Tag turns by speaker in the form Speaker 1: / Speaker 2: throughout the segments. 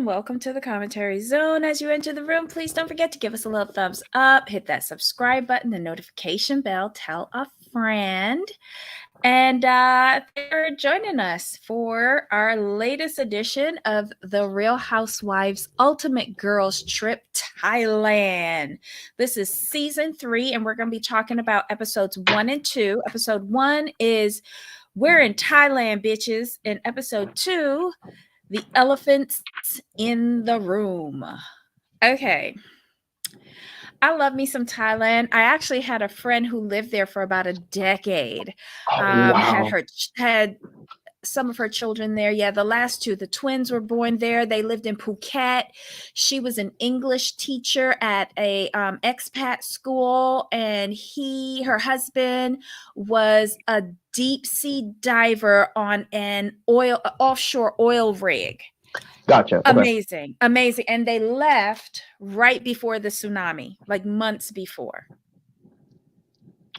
Speaker 1: and welcome to the commentary zone. As you enter the room, please don't forget to give us a little thumbs up, hit that subscribe button, the notification bell, tell a friend. And they're joining us for our latest edition of the Real Housewives Ultimate Girls Trip Thailand. This is season 3, and we're going to be talking about episodes 1 and 2. Episode 1 is We're in Thailand, bitches. And episode 2, The Elephants in the Room. Okay. I love me some Thailand. I actually had a friend who lived there for about a decade. Had some of her children there. Yeah, the last two, the twins were born there. They lived in Phuket. She was an English teacher at a expat school, and her husband was a deep sea diver on an offshore oil rig.
Speaker 2: Gotcha.
Speaker 1: Amazing. And they left right before the tsunami, like months before.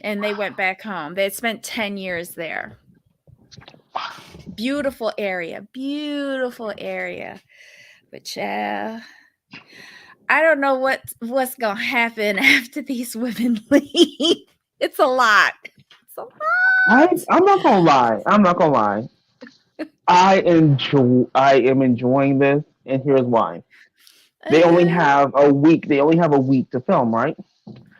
Speaker 1: And they went back home. They had spent 10 years there. Beautiful area. But yeah, I don't know what's going to happen after these women leave. It's a lot.
Speaker 2: I'm not gonna lie. I am enjoying this, and here's why. They only have a week. They only have a week to film, right?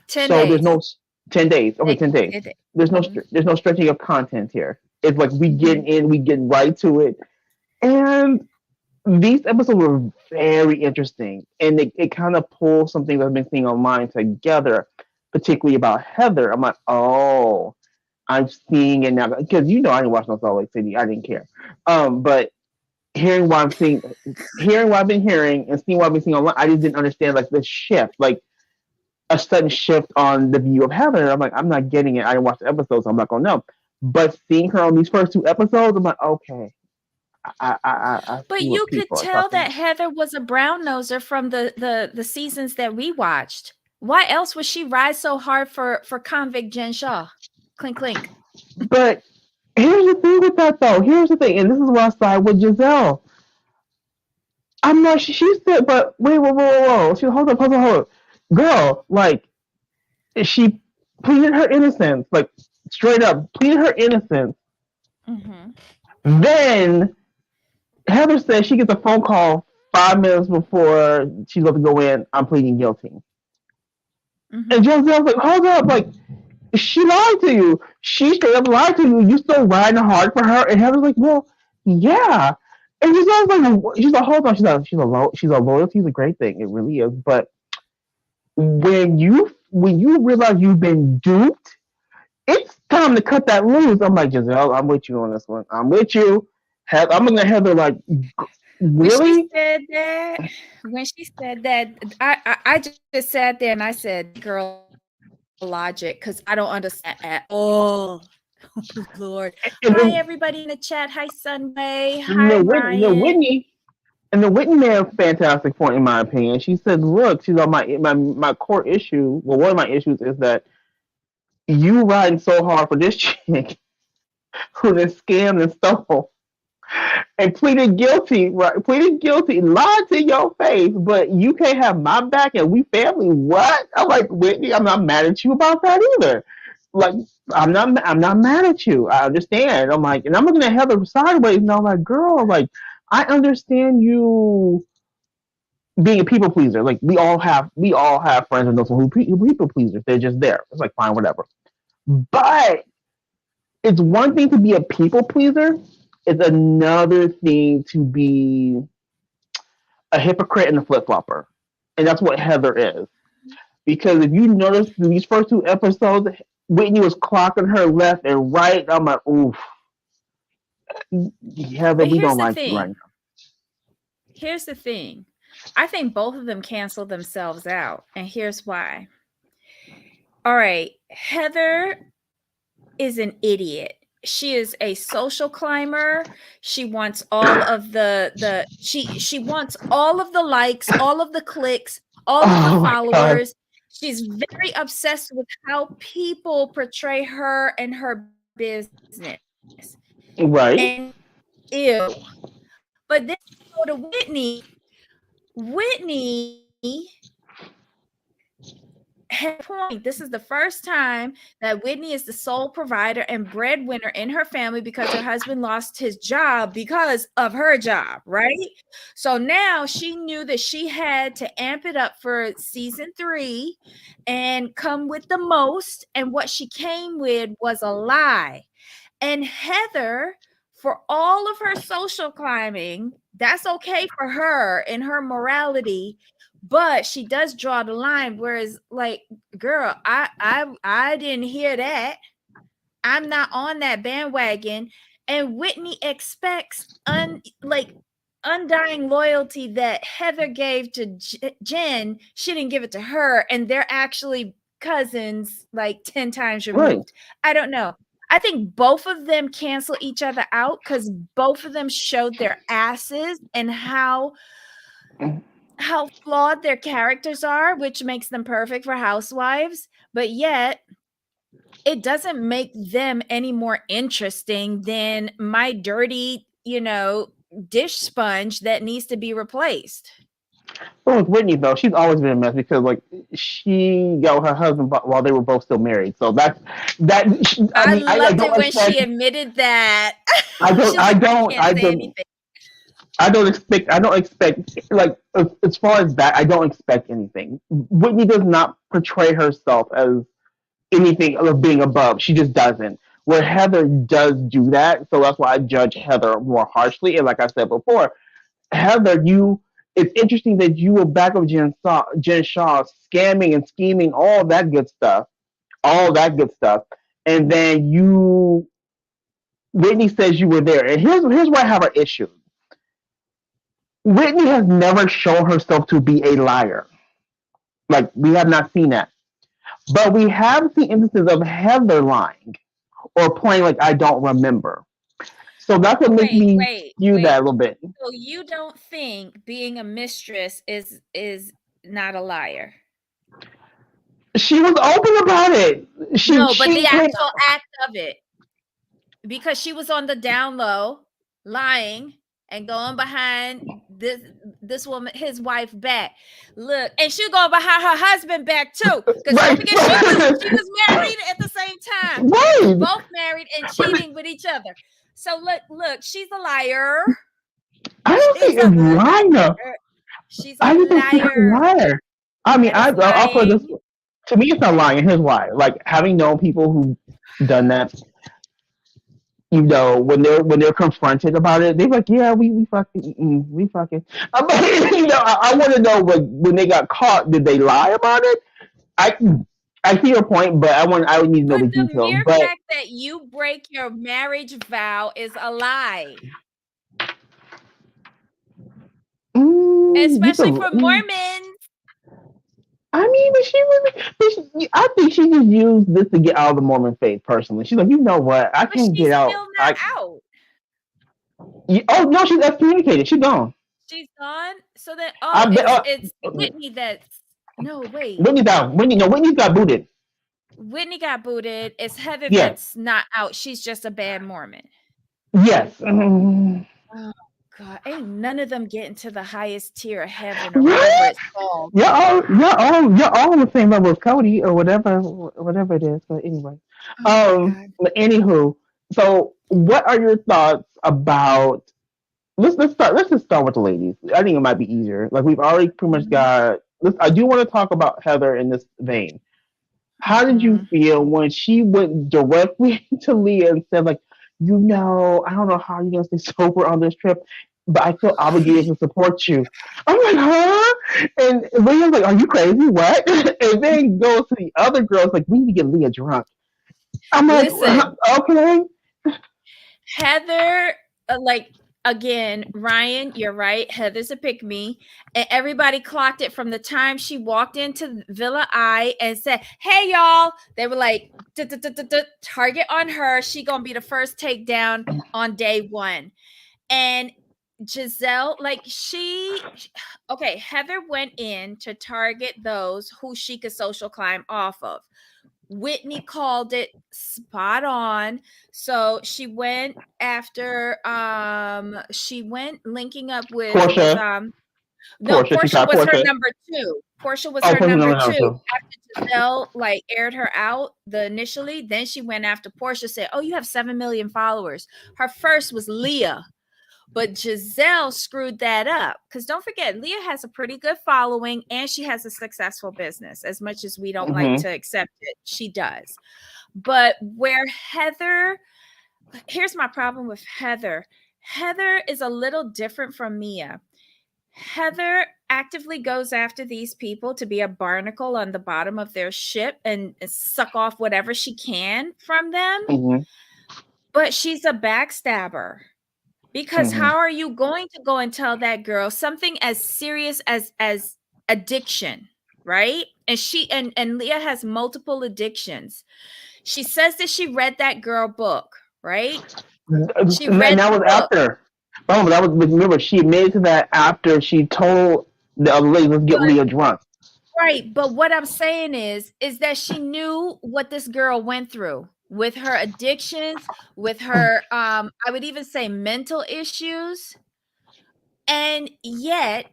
Speaker 1: 10
Speaker 2: so
Speaker 1: days.
Speaker 2: There's no 10 days. Okay, 10 days. There's no stretching of content here. It's like we get right to it, and these episodes were very interesting, and it kind of pulls something that I've been seeing online together, particularly about Heather. I'm like, oh, I'm seeing it now because I didn't watch no Salt Lake City. I didn't care. But hearing what I've been hearing, and seeing what I've been seeing online, I just didn't understand like the shift, like a sudden shift on the view of Heather. I'm like, I'm not getting it. I didn't watch the episodes, so I'm not gonna know. But seeing her on these first 2 episodes, I'm like, okay.
Speaker 1: But you could tell that Heather was a brown noser from the seasons that we watched. Why else would she ride so hard for convict Jen Shaw? Clink, clink.
Speaker 2: But here's the thing with that, though. Here's the thing, and this is where I side with Giselle. I'm not. She said, but wait, whoa. She hold up, girl. Like, she pleaded her innocence, like straight up pleaded her innocence. Mm-hmm. Then Heather says she gets a phone call 5 minutes before she's about to go in. I'm pleading guilty. Mm-hmm. And Giselle's like, hold up, like. She lied to you. She straight up lied to you. You still riding hard for her. And Heather's like, well, yeah. And she's like, hold on. She's a loyalty is a great thing. It really is. But when you realize you've been duped, it's time to cut that loose. I'm like, Giselle, I'm with you on this one. I'm with you. I'm looking at Heather like, really?
Speaker 1: When she said that, I just sat there and I said, girl, logic, because I don't understand at all. Oh, Lord. Hi, everybody in the chat. Hi, Sunway. Hi, Ryan.
Speaker 2: The Whitney made a fantastic point, in my opinion. She said, look, she's on my core issue. Well, one of my issues is that you riding so hard for this chick who then scammed and stole and pleaded guilty, lied to your face, but you can't have my back and we family. What? I'm like, Whitney, I'm not mad at you about that either. Like, I'm not mad at you. I understand. I'm like, and I'm looking at Heather sideways, and I'm like, girl, like, I understand you being a people pleaser. Like, we all have friends and those who people pleasers. They're just there. It's like, fine, whatever. But it's one thing to be a people pleaser. It's another thing to be a hypocrite and a flip-flopper. And that's what Heather is. Because if you notice in these first 2 episodes, Whitney was clocking her left and right. I'm like, oof. Heather, we don't like you right now.
Speaker 1: Here's the thing. I think both of them canceled themselves out. And here's why. All right. Heather is an idiot. She is a social climber. She wants all of she wants all of the likes, all of the clicks, all of the followers. She's very obsessed with how people portray her and her business.
Speaker 2: Right.
Speaker 1: And ew. But then you go to Whitney, Whitney had a point. This is the first time that Whitney is the sole provider and breadwinner in her family because her husband lost his job because of her job, right? So now she knew that she had to amp it up for season 3 and come with the most. And what she came with was a lie. And Heather, for all of her social climbing, that's okay for her and her morality, but she does draw the line. Whereas, like, girl, I didn't hear that. I'm not on that bandwagon. And Whitney expects undying loyalty that Heather gave to Jen. She didn't give it to her, and they're actually cousins like 10 times
Speaker 2: Right.
Speaker 1: removed. I don't know. I think both of them cancel each other out because both of them showed their asses and how flawed their characters are, which makes them perfect for housewives. But yet, it doesn't make them any more interesting than my dirty, dish sponge that needs to be replaced.
Speaker 2: But with Whitney though, she's always been a mess because like she got with her husband while they were both still married. So that. I
Speaker 1: I
Speaker 2: mean, I
Speaker 1: loved it
Speaker 2: don't
Speaker 1: when she
Speaker 2: expect.
Speaker 1: admitted that.
Speaker 2: I don't.
Speaker 1: She's
Speaker 2: I
Speaker 1: like, I
Speaker 2: don't.
Speaker 1: can't
Speaker 2: I
Speaker 1: say
Speaker 2: don't.
Speaker 1: anything.
Speaker 2: I don't expect. I don't expect. Like as far as that, I don't expect anything. Whitney does not portray herself as anything of being above. She just doesn't. Where Heather does do that, so that's why I judge Heather more harshly. And like I said before, Heather, it's interesting that you were back of Jen Shaw scamming and scheming, all that good stuff, and then Whitney says you were there. And here's where I have an issue. Whitney has never shown herself to be a liar. Like we have not seen that, but we have seen instances of Heather lying or playing like I don't remember. So that's what makes
Speaker 1: Wait,
Speaker 2: me
Speaker 1: wait,
Speaker 2: skew that
Speaker 1: wait.
Speaker 2: a little bit.
Speaker 1: So you don't think being a mistress is not a liar?
Speaker 2: She was open about it. She
Speaker 1: No, but the
Speaker 2: she came.
Speaker 1: actual act of it, because she was on the down low, lying and going behind this woman, his wife, back. Look, and she going behind her husband back too. Because don't
Speaker 2: Right.
Speaker 1: forget, she was married at the same time. They was
Speaker 2: Right.
Speaker 1: both married and cheating with each other. So look, she's a liar.
Speaker 2: I don't
Speaker 1: She's
Speaker 2: think
Speaker 1: a
Speaker 2: it's lying though.
Speaker 1: liar. She's a
Speaker 2: I just don't see her
Speaker 1: liar.
Speaker 2: liar. I mean,
Speaker 1: That is
Speaker 2: I'll put this.
Speaker 1: lying.
Speaker 2: To me, it's not lying. And here's why. Like having known people who done that, when they're confronted about it, they're like, yeah, we fucking we fucking. I'm like, I want to know when they got caught, did they lie about it? I I see your point, but I would need to know
Speaker 1: But
Speaker 2: the
Speaker 1: the
Speaker 2: details.
Speaker 1: mere
Speaker 2: But
Speaker 1: fact that you break your marriage vow is a lie.
Speaker 2: you
Speaker 1: Especially
Speaker 2: can.
Speaker 1: for Mormons.
Speaker 2: I mean, I think she just used this to get out of the Mormon faith. Personally, she's like, you know what? I
Speaker 1: But
Speaker 2: can't
Speaker 1: she's
Speaker 2: get out.
Speaker 1: still not out.
Speaker 2: Oh no, she's excommunicated. She's gone.
Speaker 1: She's gone. So that
Speaker 2: I bet.
Speaker 1: it's Whitney that's no wait.
Speaker 2: Whitney's out. Whitney's got booted.
Speaker 1: Whitney got booted. It's Heather
Speaker 2: Yes.
Speaker 1: that's not out. She's just a bad Mormon.
Speaker 2: Yes.
Speaker 1: Oh God. Ain't none of them getting to the highest tier of heaven or whatever
Speaker 2: Right?
Speaker 1: it's called.
Speaker 2: You're all on the same level as Cody or whatever it is. But anyway,
Speaker 1: Oh my God.
Speaker 2: but anywho, so what are your thoughts about? Let's just start with the ladies. I think it might be easier. Like we've already pretty much
Speaker 1: Mhm,
Speaker 2: got. I do want to talk about Heather in this vein. How did you
Speaker 1: mhm.
Speaker 2: feel when she went directly to Leah and said, like, I don't know how you're gonna stay sober on this trip, but I feel obligated to support you. I'm like, huh? And Leah's like, are you crazy? What? And then goes to the other girls like, we need to get Leah drunk. I'm like,
Speaker 1: Listen,
Speaker 2: okay.
Speaker 1: Heather, like again, Ryan, you're right. Heather's a pick me. And everybody clocked it from the time she walked into Villa I and said, hey, y'all. They were like, target on her. She going to be the first takedown on day one. And Giselle, okay, Heather went in to target those who she could social climb off of. Whitney called it spot on. So she went after she went linking up with
Speaker 2: Portia.
Speaker 1: No,
Speaker 2: Portia. She
Speaker 1: Portia
Speaker 2: tried
Speaker 1: was her
Speaker 2: Portia.
Speaker 1: number two. Portia was
Speaker 2: Oh,
Speaker 1: her
Speaker 2: Portia
Speaker 1: number
Speaker 2: number
Speaker 1: two
Speaker 2: two.
Speaker 1: after Giselle like aired her out the initially. Then she went after Portia, said, "Oh, you have 7 million followers." Her first was Leah, but Giselle screwed that up because don't forget, Leah has a pretty good following and she has a successful business. As much as we don't like
Speaker 2: Mm-hmm.
Speaker 1: to accept it, she does. But where Heather, here's my problem with Heather. Heather is a little different from Mia. Heather actively goes after these people to be a barnacle on the bottom of their ship and suck off whatever she can from them.
Speaker 2: Mm-hmm.
Speaker 1: But she's a backstabber. Because
Speaker 2: Mm-hmm.
Speaker 1: how are you going to go and tell that girl something as serious as addiction, right? And and Leah has multiple addictions. She says that she read that girl book, right? She read
Speaker 2: And that
Speaker 1: the
Speaker 2: was
Speaker 1: book.
Speaker 2: after. Oh, that was, remember, she admitted to that after she told the other lady, let's get
Speaker 1: But
Speaker 2: Leah drunk.
Speaker 1: right, but what I'm saying is that she knew what this girl went through with her addictions, with her I would even say mental issues, and yet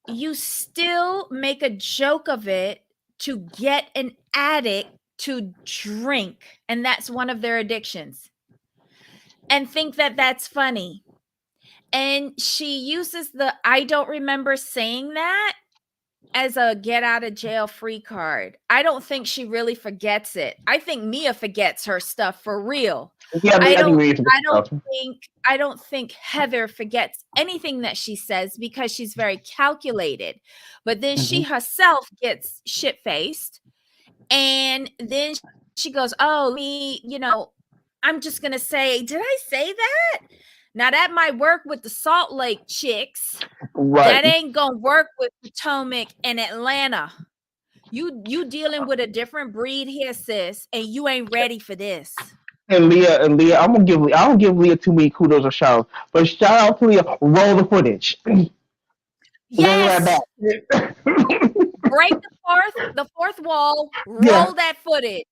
Speaker 1: you still make a joke of it to get an addict to drink, and that's one of their addictions, and think that that's funny. And she uses the "I don't remember saying that" as a get out of jail free card. I don't think she really forgets it. I think Mia forgets her stuff for real.
Speaker 2: Yeah,
Speaker 1: I
Speaker 2: I think
Speaker 1: don't
Speaker 2: we need to
Speaker 1: I don't
Speaker 2: stuff.
Speaker 1: I don't think Heather forgets anything that she says because she's very calculated. But then
Speaker 2: Mm-hmm.
Speaker 1: she herself gets shit-faced and then she goes, "Oh, me, I'm just going to say, did I say that? Now that might work with the Salt Lake chicks.
Speaker 2: Right.
Speaker 1: That ain't gonna work with Potomac and Atlanta. You dealing with a different breed here, sis, and you ain't ready for this."
Speaker 2: And Leah, I don't give Leah too many kudos or shout outs, but shout out to Leah, roll the footage. Bring that
Speaker 1: Yes,
Speaker 2: back.
Speaker 1: break the fourth wall,
Speaker 2: Yeah,
Speaker 1: roll that footage.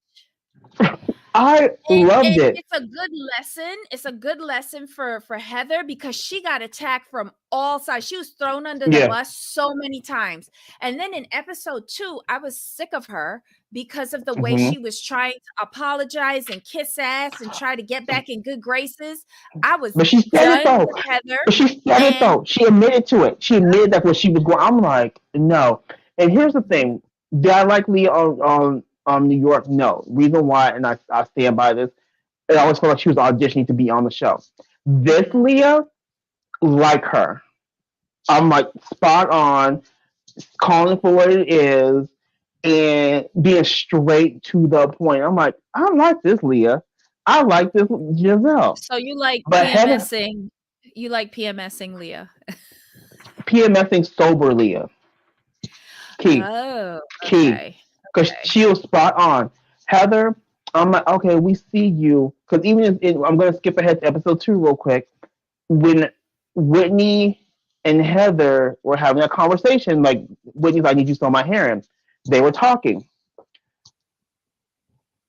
Speaker 2: I loved
Speaker 1: And
Speaker 2: it.
Speaker 1: it's a good lesson. It's a good lesson for Heather because she got attacked from all sides. She was thrown under the
Speaker 2: Yeah.
Speaker 1: bus so many times. And then in episode 2, I was sick of her because of the way
Speaker 2: Mm-hmm.
Speaker 1: she was trying to apologize and kiss ass and try to get back in good graces. I was
Speaker 2: But she said it
Speaker 1: done
Speaker 2: though.
Speaker 1: with Heather.
Speaker 2: But she said it
Speaker 1: And
Speaker 2: though. She admitted to it. She admitted that what she was going. I'm like, no. And here's the thing. Did I like Leah on New York? No. Reason why, and I stand by this. I always felt like she was auditioning to be on the show. This
Speaker 1: Mhm.
Speaker 2: Leah, like her. I'm like spot on, calling for what it is, and being straight to the point. I'm like, I like this Leah. I like this Giselle.
Speaker 1: So you like
Speaker 2: But Heather
Speaker 1: PMSing Leah.
Speaker 2: PMSing sober Leah. Key.
Speaker 1: Oh,
Speaker 2: Key.
Speaker 1: okay.
Speaker 2: Because
Speaker 1: Okay.
Speaker 2: she was spot on. Heather, I'm like, okay, we see you. Because I'm going to skip ahead to episode 2 real quick. When Whitney and Heather were having a conversation, like, Whitney's like, I need you to sew my hair in. They were talking.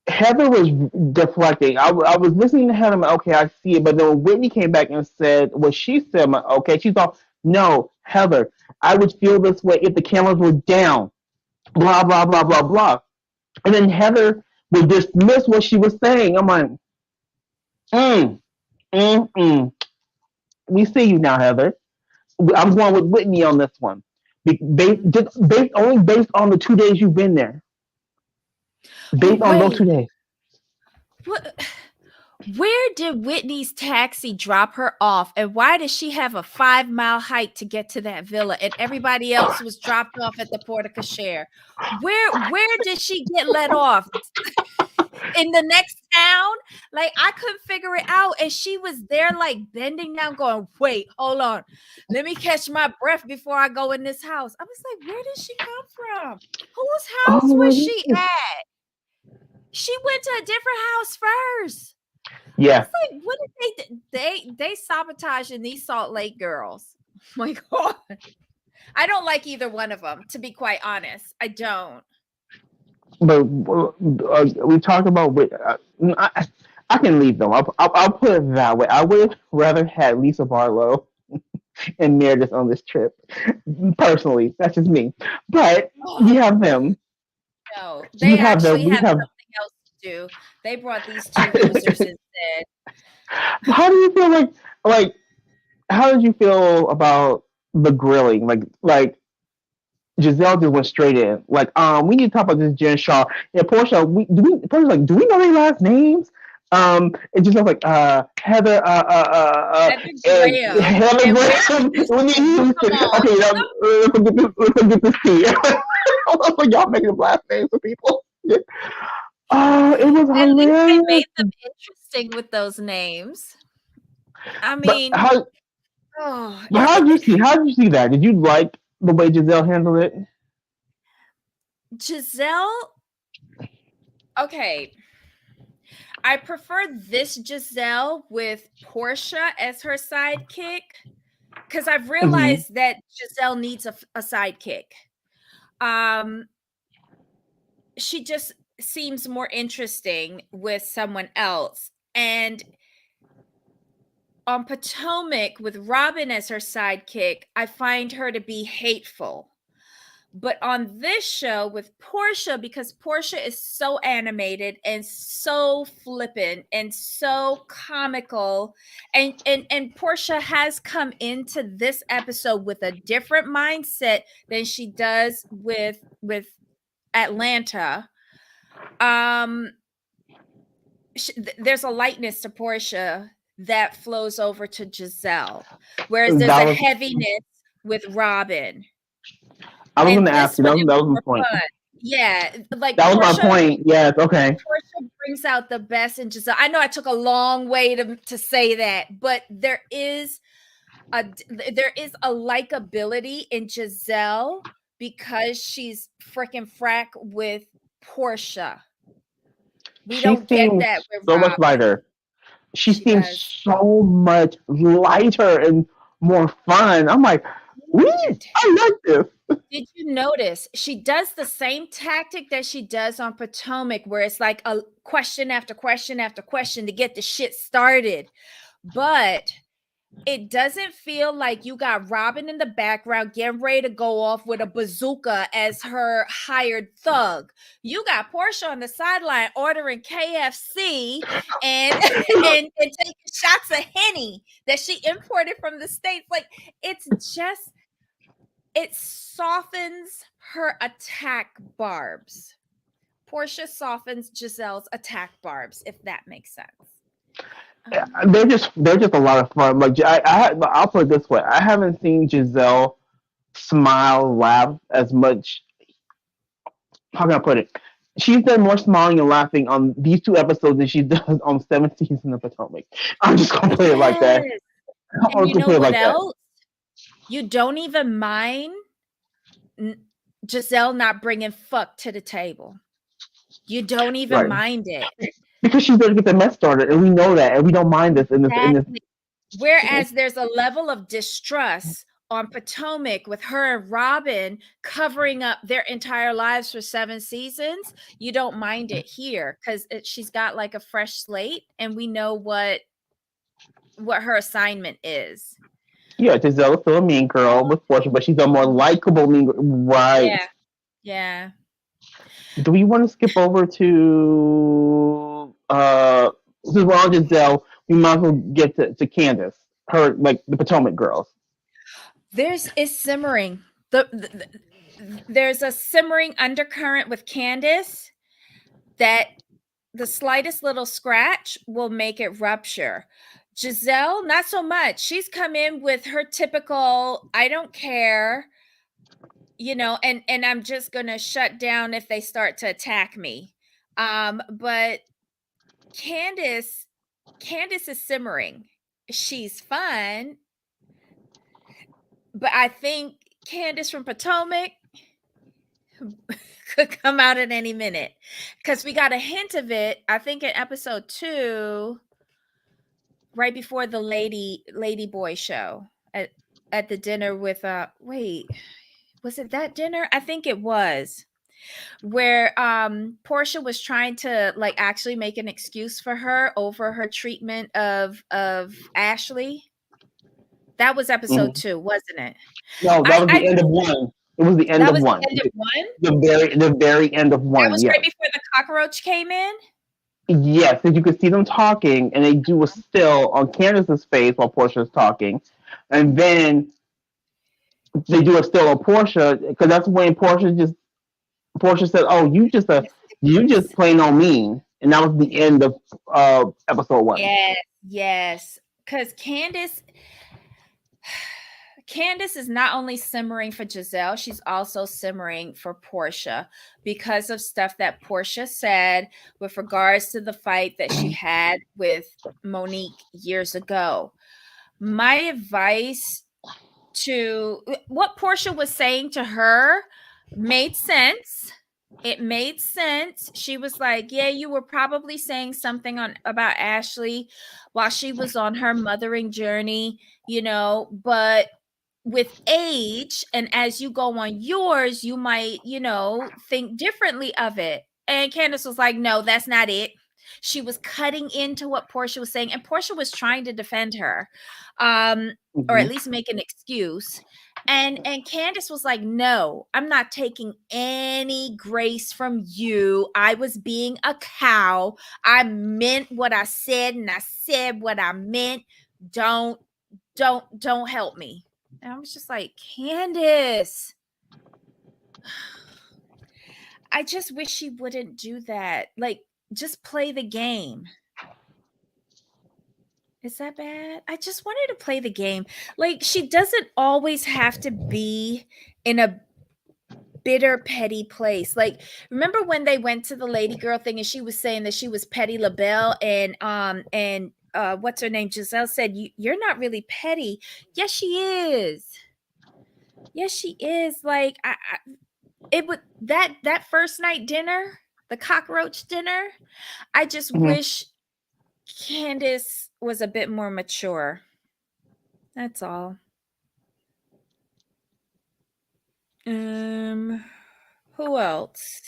Speaker 2: Heather was deflecting. I was listening to Heather, I'm like, okay, I see it. But then when Whitney came back and said what she said, I'm like, okay, she's all, no, Heather, I would feel this way if the cameras were down. Blah, blah, blah, blah, blah. And then Heather would dismiss what she was saying. I'm like, mm, mm, mm. We see you now, Heather. I'm going with Whitney on this one. Only based on the 2 days you've been there.
Speaker 1: But
Speaker 2: Based on those
Speaker 1: wait,
Speaker 2: 2 days.
Speaker 1: what? Where did Whitney's taxi drop her off, and why does she have a 5-mile hike to get to that villa, and everybody else was dropped off at the porte cochere? Where did she get let off? In the next town? Like, I couldn't figure it out, and she was there, like, bending down going, "Wait, hold on. Let me catch my breath before I go in this house." I was like, "Where did she come from? Whose house
Speaker 2: Oh
Speaker 1: was
Speaker 2: my
Speaker 1: she
Speaker 2: goodness.
Speaker 1: at?" She went to a different house first. I
Speaker 2: Yeah.
Speaker 1: was like, "What did they sabotaging these Salt Lake girls?" Oh my god. I don't like either one of them, to be quite honest. I don't.
Speaker 2: But we talked about I can leave them. I'll put it that way. I would have rather had Lisa Barlow and Meredith on this trip. Personally, that's just me. But we have them.
Speaker 1: No,
Speaker 2: We
Speaker 1: they
Speaker 2: have them.
Speaker 1: actually
Speaker 2: We
Speaker 1: have
Speaker 2: have.
Speaker 1: something else to do. They brought these two losers instead.
Speaker 2: How do you feel like? How did you feel about the grilling? Like Giselle just went straight in. Like, we need to talk about this Jen Shaw. Yeah, Portia, Portia's like, do we know their last names? It just was like Heather
Speaker 1: Heather
Speaker 2: and
Speaker 1: Graham.
Speaker 2: Heather
Speaker 1: And where
Speaker 2: Graham.
Speaker 1: is
Speaker 2: When you used
Speaker 1: come
Speaker 2: to,
Speaker 1: on.
Speaker 2: okay, now, let's get this tea. Like, y'all making up last names for people. It was
Speaker 1: At least they
Speaker 2: hilarious.
Speaker 1: made them interesting with those names. I
Speaker 2: But
Speaker 1: mean,
Speaker 2: how
Speaker 1: oh,
Speaker 2: but how did you see? How did you see that? Did you like the way Giselle handled it?
Speaker 1: Giselle, okay. I prefer this Giselle with Portia as her sidekick because I've
Speaker 2: Mm-hmm.
Speaker 1: realized that Giselle needs a sidekick. Um, she just seems more interesting with someone else. And on Potomac, with Robin as her sidekick, I find her to be hateful. But on this show with Portia, because Portia is so animated and so flippant and so comical, and Portia has come into this episode with a different mindset than she does with Atlanta. Um, there's a lightness to Portia that flows over to Giselle, whereas there's
Speaker 2: That
Speaker 1: a
Speaker 2: was
Speaker 1: heaviness with Robin.
Speaker 2: I was going
Speaker 1: And
Speaker 2: to ask
Speaker 1: this
Speaker 2: you.
Speaker 1: one,
Speaker 2: That
Speaker 1: it
Speaker 2: that
Speaker 1: was
Speaker 2: was my
Speaker 1: more
Speaker 2: point.
Speaker 1: fun. Yeah, like
Speaker 2: That was my
Speaker 1: Portia
Speaker 2: point. Yes. Okay.
Speaker 1: Portia brings out the best in Giselle. I know I took a long way to say that, but there is a likability in Giselle because she's freaking frack with Portia. We
Speaker 2: She
Speaker 1: don't get
Speaker 2: seems
Speaker 1: that with
Speaker 2: so much
Speaker 1: Robin.
Speaker 2: lighter. She
Speaker 1: She
Speaker 2: seems
Speaker 1: does.
Speaker 2: so much lighter and more fun. I'm like,
Speaker 1: And
Speaker 2: I like this.
Speaker 1: did you notice she does the same tactic that she does on Potomac, where it's like a question after question after question to get the shit started? But it doesn't feel like you got Robin in the background getting ready to go off with a bazooka as her hired thug. You got Portia on the sideline ordering KFC and and taking shots of Henny that she imported from the States. Like it's just it softens her attack barbs. Portia softens Giselle's attack barbs, if that makes sense.
Speaker 2: They're just a lot of fun. Like I'll put it this way: I haven't seen Giselle smile, laugh as much. How can I put it? She's done more smiling and laughing on these two episodes than she does on 17 of Potomac. I'm just gonna put it like that.
Speaker 1: Yes.
Speaker 2: I'm
Speaker 1: And
Speaker 2: just
Speaker 1: you
Speaker 2: gonna
Speaker 1: know
Speaker 2: put it
Speaker 1: what
Speaker 2: like that.
Speaker 1: else? You don't even mind Giselle not bringing fuck to the table. You don't even
Speaker 2: Right.
Speaker 1: mind it.
Speaker 2: Because she's there to get the mess started, and we know that, and we don't mind this in this.
Speaker 1: Exactly. Whereas there's a level of distrust on Potomac with her and Robin covering up their entire lives for 7 seasons. You don't mind it here because she's got like a fresh slate, and we know what her assignment is.
Speaker 2: Yeah, Giselle's still a mean girl with Portia, but she's a more likable mean girl. Right.
Speaker 1: Yeah, yeah.
Speaker 2: Do we want to skip over to since we're on Giselle, we might as well get to Candace, her like the Potomac girls.
Speaker 1: There's is simmering. There's a simmering undercurrent with Candace that the slightest little scratch will make it rupture. Giselle, not so much. She's come in with her typical I don't care, and I'm just going to shut down if they start to attack me. But Candace Candace is simmering. She's fun, but I think Candace from Potomac could come out at any minute because we got a hint of it. I think in episode 2, right before the lady boy show at the dinner with wait, was it that dinner? I think it was where Portia was trying to like actually make an excuse for her over her treatment of Ashley. That was episode
Speaker 2: Mhm.
Speaker 1: 2, wasn't it?
Speaker 2: No, that was
Speaker 1: I
Speaker 2: the end of one. It was the end
Speaker 1: That
Speaker 2: of
Speaker 1: was
Speaker 2: one.
Speaker 1: the end of 1?
Speaker 2: The very end of
Speaker 1: That
Speaker 2: one.
Speaker 1: was right
Speaker 2: Yes.
Speaker 1: before the cockroach came in?
Speaker 2: Yes, because you could see them talking, and they do a still on Candace's face while Portia's talking, and then they do a still of Portia because that's when Portia said, "Oh, you just
Speaker 1: Yes.
Speaker 2: plain on mean," and that was the end of episode 1.
Speaker 1: Yes, yes. Because Candace is not only simmering for Giselle, she's also simmering for Portia because of stuff that Portia said with regards to the fight that she had with Monique years ago. My advice to what Portia was saying to her made sense. It made sense. She was like, "Yeah, you were probably saying something on about Ashley while she was on her mothering journey, but with age and as you go on yours, you might, think differently of it." And Candace was like, "No, that's not it." She was cutting into what Portia was saying, and Portia was trying to defend her, or
Speaker 2: Mm-hmm.
Speaker 1: at least make an excuse. And Candace was like, "No, I'm not taking any grace from you. I was being a cow. I meant what I said, and I said what I meant. Don't, don't help me." And I was just like, "Candace, I just wish she wouldn't do that. Like, just play the game." Is that bad? I just want her to play the game. Like, she doesn't always have to be in a bitter, petty place. Like, remember when they went to the lady girl thing and she was saying that she was Petty LaBelle, and what's her name? Giselle said, You're not really petty." Yes, she is. Yes, she is. Like, it would that first night dinner, the cockroach dinner. I just
Speaker 2: Mm-hmm.
Speaker 1: wish Candace was a bit more mature. That's all. Um, who else?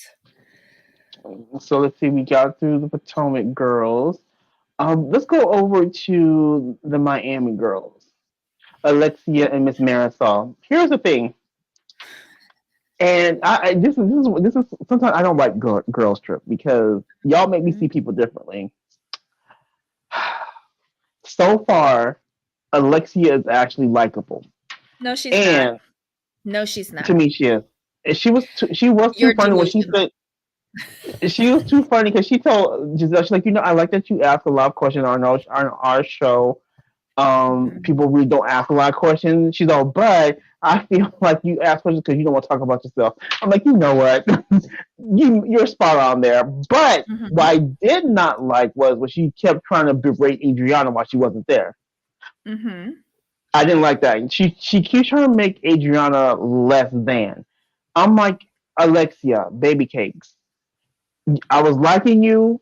Speaker 2: So let's see. We got through the Potomac girls. Let's go over to the Miami girls, Alexia and Miss Marisol. Here's the thing, and this is sometimes I don't like girls trip because y'all make me see
Speaker 1: Mhm.
Speaker 2: people differently. So far, Alexia is actually likable,
Speaker 1: No, she's not.
Speaker 2: and
Speaker 1: No, she's
Speaker 2: to
Speaker 1: not.
Speaker 2: me, she is. And she was too
Speaker 1: You're
Speaker 2: funny when she
Speaker 1: delusional.
Speaker 2: said she was too funny because she told Giselle, she's like, I like that you ask a lot of questions on our show.
Speaker 1: Mhm.
Speaker 2: People really don't ask a lot of questions. She's all, but I feel like you ask questions because you don't want to talk about yourself. I'm like, you know what? You're spot on there. But what
Speaker 1: Mhm.
Speaker 2: I did not like was when she kept trying to berate Adriana while she wasn't there.
Speaker 1: Mhm.
Speaker 2: I didn't like that. She keeps trying to make Adriana less than. I'm like, Alexia, baby cakes. I was liking you.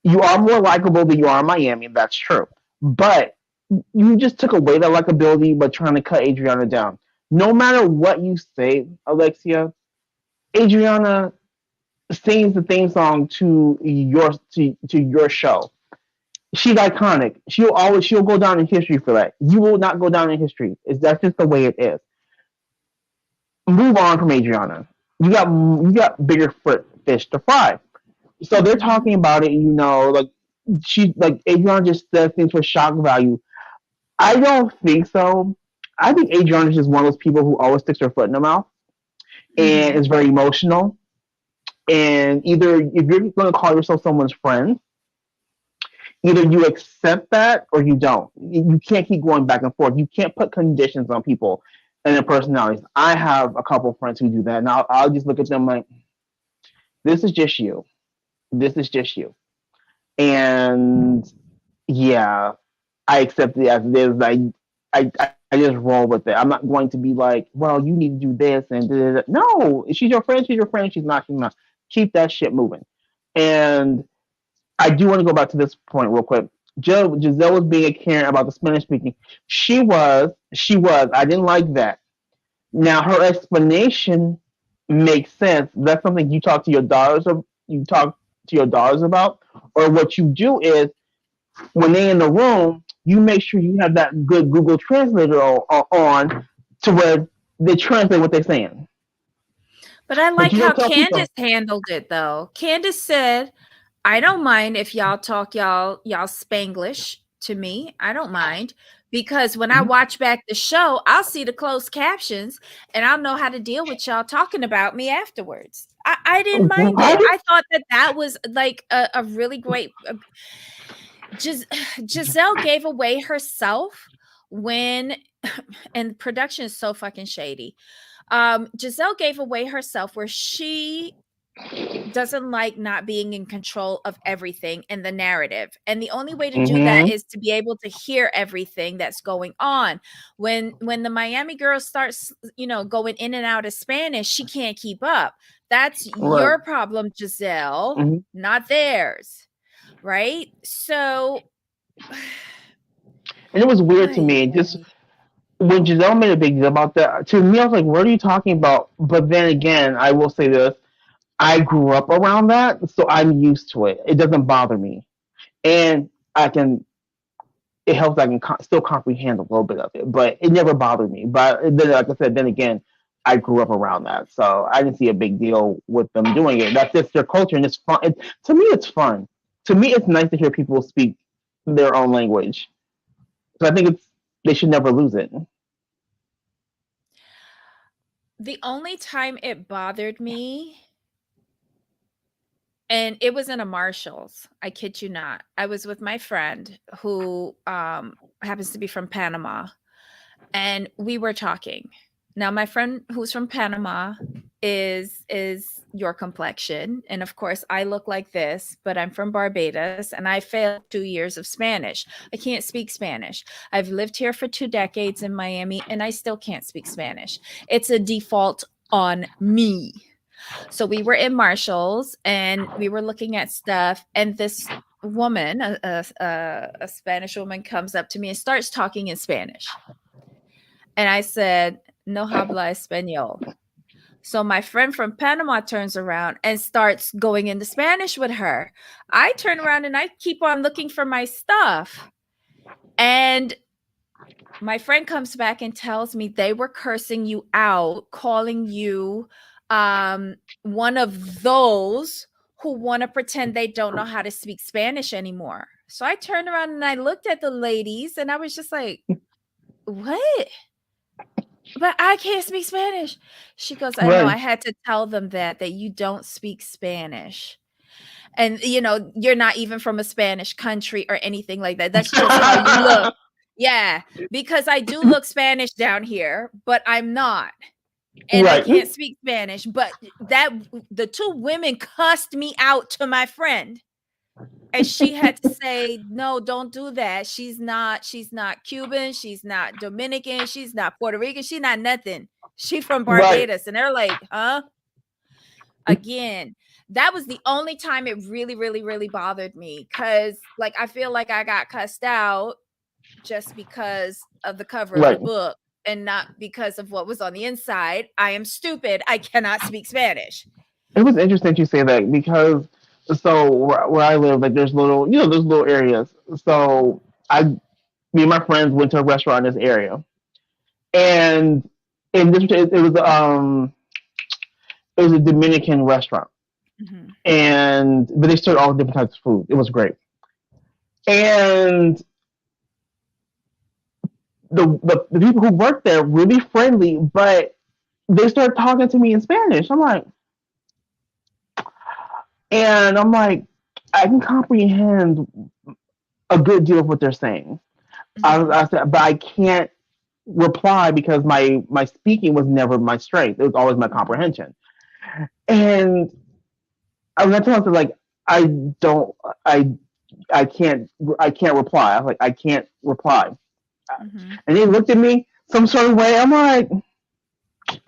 Speaker 2: You are more likable than you are in Miami. That's true. But you just took away that likability by trying to cut Adriana down. No matter what you say, Alexia, Adriana sings the theme song to your show. She's iconic. She'll go down in history for that. You will not go down in history. That's just the way it is. Move on from Adriana. You got bigger fish to fry. So they're
Speaker 1: Mhm.
Speaker 2: talking about it, like Adriana just says things for shock value. I don't think so. I think Adriana is just one of those people who always sticks her foot in her mouth and
Speaker 1: Mhm.
Speaker 2: is very emotional. And either if you're going to call yourself someone's friend, either you accept that or you don't. You can't keep going back and forth. You can't put conditions on people and their personalities. I have a couple of friends who do that, and I'll just look at them like, this is just you. This is just you. And yeah, I accept it as it is. I just roll with it. I'm not going to be like, well, you need to do this and da, da, da. No, she's your friend. She's your friend. She's not. She's not. Keep that shit moving. And I do want to go back to this point real quick. Giselle was being a Karen about the Spanish speaking. She was. She was. I didn't like that. Now her explanation makes sense. That's something you talk to your daughters. You talk to your daughters about, or what you do is when they in the room, you make sure you have that good Google Translator on to where they translate what they're saying.
Speaker 1: But I
Speaker 2: But
Speaker 1: like
Speaker 2: you
Speaker 1: how
Speaker 2: don't tell
Speaker 1: Candace
Speaker 2: people.
Speaker 1: handled it though. Candace said, I don't mind if y'all talk y'all Spanglish to me. I don't mind because when I watch back the show, I'll see the closed captions and I'll know how to deal with y'all talking about me afterwards. I didn't mind it.
Speaker 2: Right?
Speaker 1: I thought that was like a really great. Gis- Giselle gave away herself when, and production is so fucking shady. Giselle gave away herself where she doesn't like not being in control of everything in the narrative. And the only way to do that
Speaker 2: Mm-hmm.
Speaker 1: is to be able to hear everything that's going on. When the Miami girl starts, going in and out of Spanish, she can't keep up. That's
Speaker 2: Right.
Speaker 1: your problem, Giselle,
Speaker 2: Mm-hmm.
Speaker 1: not theirs. Right? So
Speaker 2: And it was weird to
Speaker 1: ay,
Speaker 2: me. Just
Speaker 1: ay.
Speaker 2: when Giselle made a big deal about that, to me, I was like, what are you talking about? But then again, I will say this. I grew up around that, so I'm used to it. It doesn't bother me. And I can, it helps I can still comprehend a little bit of it, but it never bothered me. But then, like I said, then again, I grew up around that. So I didn't see a big deal with them doing it. That's just their culture and it's fun. To me, it's fun. To me, it's nice to hear people speak their own language. So I think they should never lose it.
Speaker 1: The only time it bothered me, and it was in a Marshalls, I kid you not. I was with my friend who happens to be from Panama, and we were talking. Now, my friend who's from Panama is your complexion, and of course, I look like this, but I'm from Barbados, and I failed 2 years of Spanish. I can't speak Spanish. I've lived here for 2 decades in Miami, and I still can't speak Spanish. It's a default on me. So we were in Marshalls, and we were looking at stuff, and this woman, a Spanish woman, comes up to me and starts talking in Spanish. And I said, no habla español. So my friend from Panama turns around and starts going into Spanish with her. I turn around and I keep on looking for my stuff. And my friend comes back and tells me they were cursing you out, calling you one of those who want to pretend they don't know how to speak Spanish anymore. So I turned around and I looked at the ladies and I was just like, what? But I can't speak Spanish. She goes, I know. I
Speaker 2: Right.
Speaker 1: had to tell them that you don't speak Spanish. And you're not even from a Spanish country or anything like that. That's just how you look. Yeah, because I do look Spanish down here, but I'm not. And I
Speaker 2: Right.
Speaker 1: can't speak Spanish, but that the two women cussed me out to my friend. And she had to say, "No, don't do that. She's not Cuban, she's not Dominican, she's not Puerto Rican, she's not nothing. She from
Speaker 2: Right.
Speaker 1: Barbados." And they're like, "Huh?" Again, that was the only time it really, really, really bothered me because, like, I feel like I got cussed out just because of the cover of the
Speaker 2: Right.
Speaker 1: book and not because of what was on the inside. I am stupid. I cannot speak Spanish.
Speaker 2: It was interesting you say that because so where I live, like there's there's little areas. So me and my friends went to a restaurant in this area, and in this it was a Dominican restaurant,
Speaker 1: Mhm.
Speaker 2: and but they served all different types of food. It was great, and the people who worked there really friendly, but they started talking to me in Spanish. I'm like, I can comprehend a good deal of what they're saying.
Speaker 1: Mhm.
Speaker 2: I said, but I can't reply because my speaking was never my strength. It was always my
Speaker 1: Mhm.
Speaker 2: comprehension. And I was telling them like I don't I I can't reply. I was like I can't reply.
Speaker 1: Mhm.
Speaker 2: And they looked at me some sort of way. I'm like,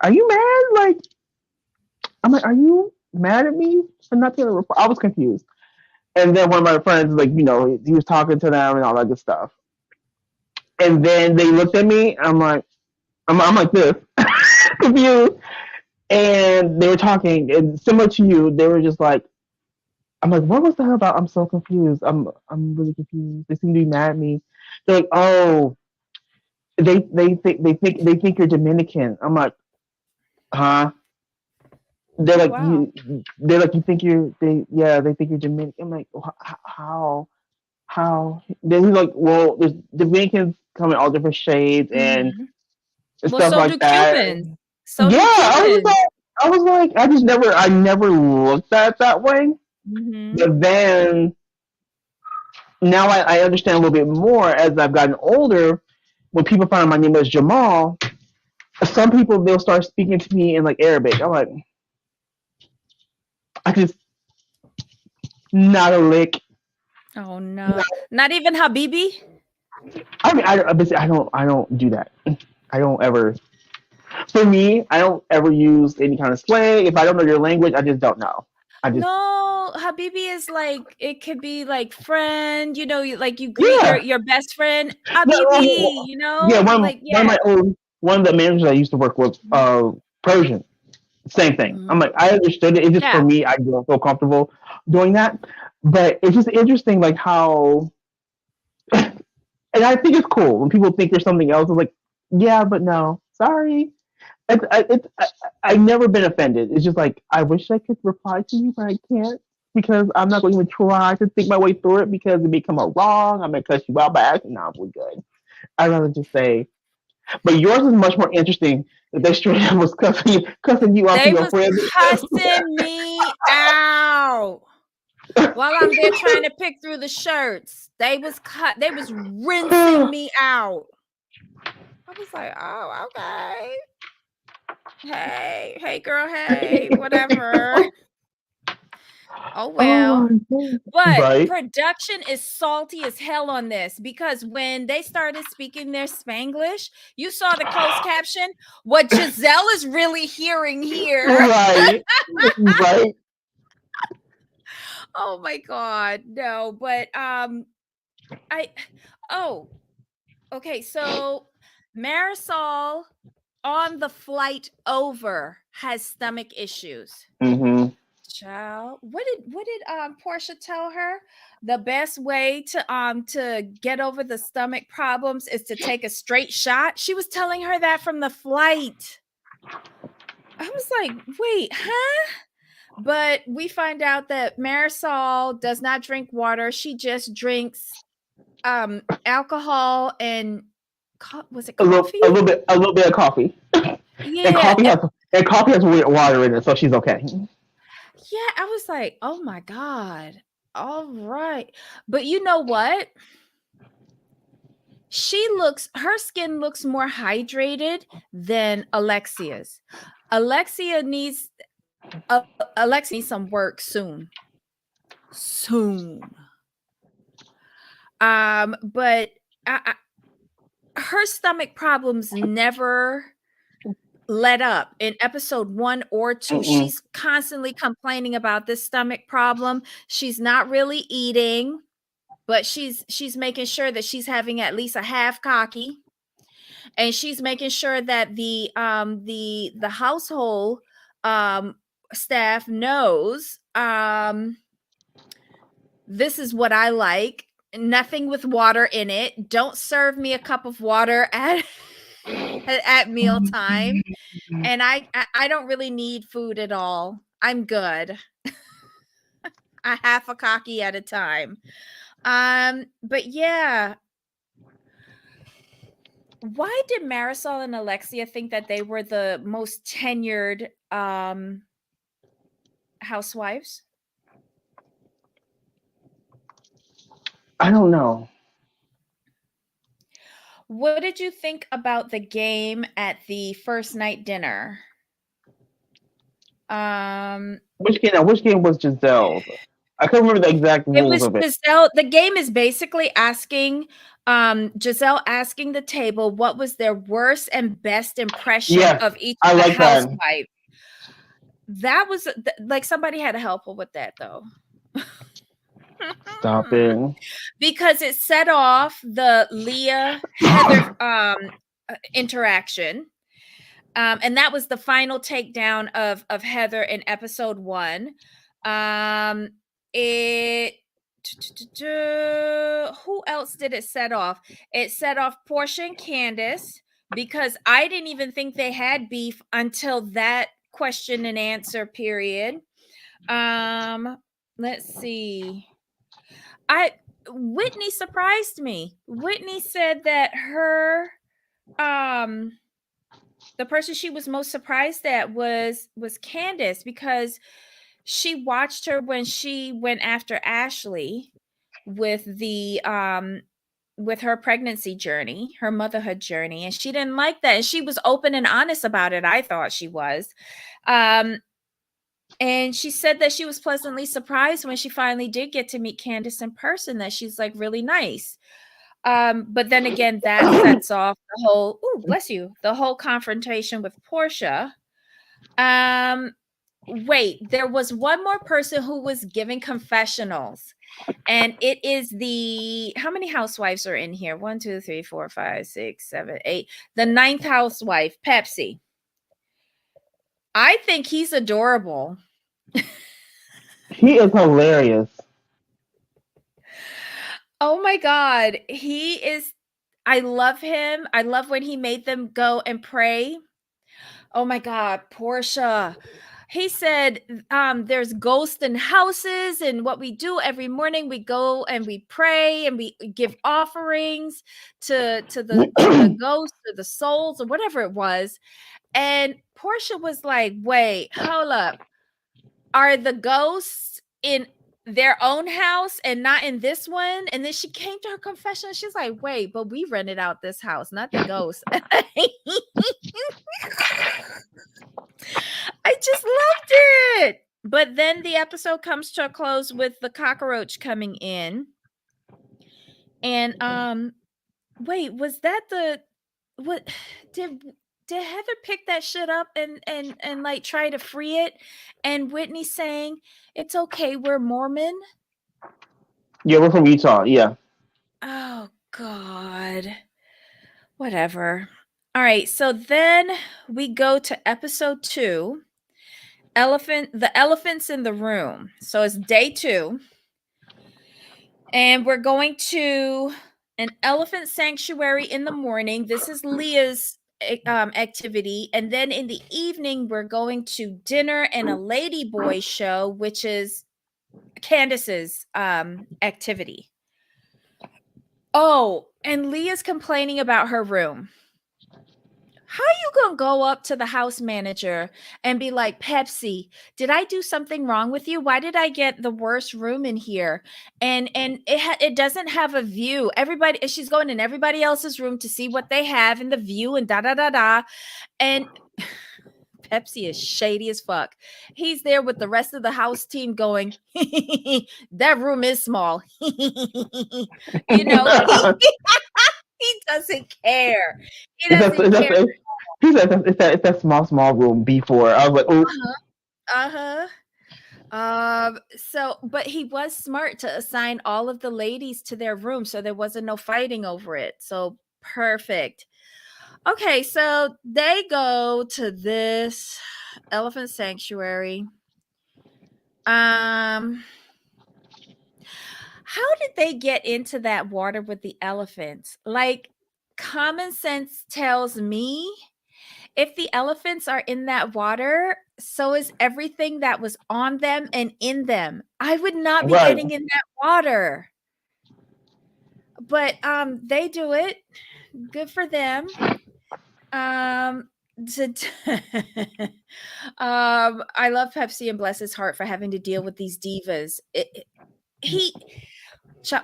Speaker 2: are you mad? I'm like, are you mad at me for not being able to reply? I was confused. And then one of my friends, like, he was talking to them and all that good stuff. And then they looked at me. I'm like this, confused. And they were talking, and similar to you, they were just like, I'm like, what was that about? I'm so confused. I'm really confused. They seem to be mad at me. They're like, oh, they think you're Dominican. I'm like, huh? They're
Speaker 1: Oh
Speaker 2: like
Speaker 1: wow.
Speaker 2: you. They're like you think you're they think you're Dominican. I'm like, how? How? Then he's like, well, there's Dominicans come in all different shades and
Speaker 1: Mhm. Well,
Speaker 2: stuff
Speaker 1: so do
Speaker 2: like that.
Speaker 1: Cubans. So
Speaker 2: Yeah,
Speaker 1: do Cubans.
Speaker 2: I was like, I never looked at it that way.
Speaker 1: Mhm.
Speaker 2: But then now I understand a little bit more as I've gotten older. When people find out my name was Jamal, some people they'll start speaking to me in like Arabic. I'm like, I just not a lick.
Speaker 1: Oh no. Not even Habibi?
Speaker 2: I mean, I don't do that. I don't ever. For me, I don't ever use any kind of slang. If I don't know your language, I just don't know. I just
Speaker 1: No, Habibi is like it could be like friend, like you greet your
Speaker 2: yeah.
Speaker 1: your best friend,
Speaker 2: No,
Speaker 1: Habibi,
Speaker 2: yeah,
Speaker 1: like
Speaker 2: one of
Speaker 1: yeah.
Speaker 2: my old one of the managers I used to work with, Persian. Same thing. I'm
Speaker 1: Mhm.
Speaker 2: like, I understood it. It's just for
Speaker 1: Yeah.
Speaker 2: me, I don't feel comfortable doing that. But it's just interesting, like how, and I think it's cool when people think you're something else. It's like, yeah, but no, sorry. I've never been offended. It's just like I wish I could reply to you, but I can't because I'm not going to even try to think my way through it because it may come out wrong. I may cuss you out by accident. No, we're good. I'd rather just say. But yours is much more interesting. That they straight up was cussing you out to
Speaker 1: They
Speaker 2: your
Speaker 1: was
Speaker 2: friends.
Speaker 1: cussing me out while I'm there trying to pick through the shirts. They was rinsing me out. I was like, "Oh, okay. Hey, hey girl, hey, whatever." Oh
Speaker 2: Oh
Speaker 1: well.
Speaker 2: my god!
Speaker 1: But
Speaker 2: Right?
Speaker 1: production is salty as hell on this because when they started speaking their Spanglish, you saw the closed caption. What Giselle is really hearing here.
Speaker 2: Right? Right?
Speaker 1: Oh my god, no. But I oh, okay. So Marisol on the flight over has stomach issues.
Speaker 2: Mm-hmm.
Speaker 1: Child, what did Portia tell her? The best way to get over the stomach problems is to take a straight shot. She was telling her that from the flight. I was like, wait, huh? But we find out that Marisol does not drink water. She just drinks alcohol and was it coffee?
Speaker 2: A little bit of coffee, and
Speaker 1: Yeah.
Speaker 2: coffee has water in it, so she's okay.
Speaker 1: Yeah, I was like, "Oh my god. All right." But you know what? Her skin looks more hydrated than Alexia's. Alexia needs uh, Alexia needs some work soon. Soon. But her stomach problems never let up. In episode 1 or 2,
Speaker 2: Mm-mm.
Speaker 1: she's constantly complaining about this stomach problem. She's not really eating, but she's making sure that she's having at least a half cocky, and she's making sure that the household um staff knows this is what I like. Nothing with water in it. Don't serve me a cup of water at at mealtime. And I don't really need food at all. I'm good. A half a cocky at a time. But yeah, why did Marisol and Alexia think that they were the most tenured housewives?
Speaker 2: I don't know.
Speaker 1: What did you think about the game at the first night dinner? Um
Speaker 2: Which game was Giselle's? I couldn't remember the exact
Speaker 1: it
Speaker 2: rules
Speaker 1: was
Speaker 2: of it.
Speaker 1: Giselle. The game is basically asking Giselle asking the table what was their worst and best impression
Speaker 2: Yes,
Speaker 1: of each
Speaker 2: I
Speaker 1: of the
Speaker 2: like that.
Speaker 1: housewives. That was like somebody had to help her with that though.
Speaker 2: Stop it.
Speaker 1: Because it set off the Leah Heather interaction. And that was the final takedown of Heather in episode 1. It Who else did it set off? It set off Portia and Candace because I didn't even think they had beef until that question and answer period. Let's see. I Whitney surprised me. Whitney said that her the person she was most surprised at was Candace because she watched her when she went after Ashley with the with her pregnancy journey, her motherhood journey, and she didn't like that. And she was open and honest about it. I thought she was. Um and she said that she was pleasantly surprised when she finally did get to meet Candace in person, that she's like really nice. But then again, that sets off the whole, ooh, bless you, the whole confrontation with Portia. Um, Wait, there was one more person who was giving confessionals, and it is the how many housewives are in here? 1, 2, 3, 4, 5, 6, 7, 8. The ninth housewife, Pepsi. I think he's adorable.
Speaker 2: He is hilarious.
Speaker 1: Oh my God. He is, I love him. I love when he made them go and pray. Oh my God, Portia. He said, there's ghosts in houses, and what we do every morning, we go and we pray and we give offerings to the ghosts or the souls or whatever it was. And Portia was like, wait, hold up. Are the ghosts in their own house and not in this one? And then she came to her confession. She's like, wait, but we rented out this house, not the ghosts. I just loved it. But then the episode comes to a close with the cockroach coming in. And wait, was that the what did Heather pick that shit up and like try to free it? And Whitney saying, "It's okay, we're Mormon."
Speaker 2: Yeah, we're from Utah. Yeah.
Speaker 1: Oh God. Whatever. All right, so then we go to episode 2. The elephants in the room. So it's day 2. And we're going to an elephant sanctuary in the morning. This is Leah's activity. And then in the evening, we're going to dinner and a lady boy show, which is Candace's activity. Oh, and Leah's complaining about her room. How you gonna go up to the house manager and be like, Pepsi, did I do something wrong with you? Why did I get the worst room in here? And it doesn't have a view. Everybody, she's going in everybody else's room to see what they have in the view and da da da da. And Pepsi is shady as fuck. He's there with the rest of the house team going, that room is small. You know, he doesn't care. He doesn't care.
Speaker 2: He said it's that small room before. I was like, oh.
Speaker 1: So but he was smart to assign all of the ladies to their room, so there wasn't no fighting over it. So perfect. Okay, so they go to this elephant sanctuary. How did they get into that water with the elephants? Like, common sense tells me if the elephants are in that water, so is everything that was on them and in them. I would not be getting in that water. But they do it. Good for them. I love Pepsi and bless his heart for having to deal with these divas.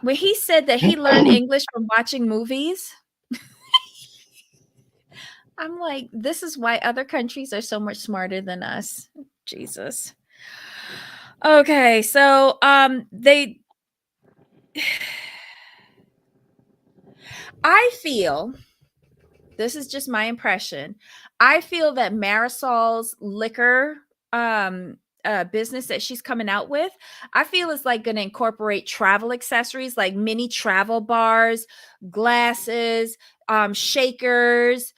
Speaker 1: When he said that he learned English from watching movies, I'm like, this is why other countries are so much smarter than us. Jesus. Okay, so I feel, this is just my impression, I feel that Marisol's liquor business that she's coming out with, I feel is like going to incorporate travel accessories like mini travel bars, glasses, shakers,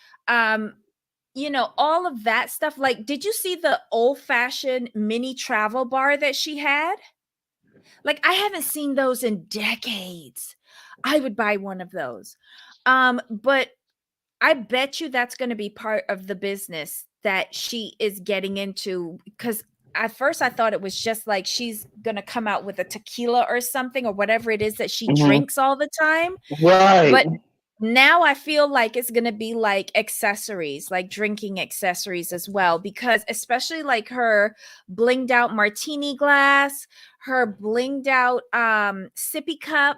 Speaker 1: you know, all of that stuff. Like, did you see the old-fashioned mini travel bar that she had? Like, I haven't seen those in decades. I would buy one of those. But I bet you that's gonna be part of the business that she is getting into, because at first I thought it was just like she's gonna come out with a tequila or something or whatever it is that she
Speaker 2: Hmm.
Speaker 1: drinks all the time,
Speaker 2: Right.
Speaker 1: but now I feel like it's gonna be like accessories, like drinking accessories as well, because especially like her blinged out martini glass, her blinged out sippy cup,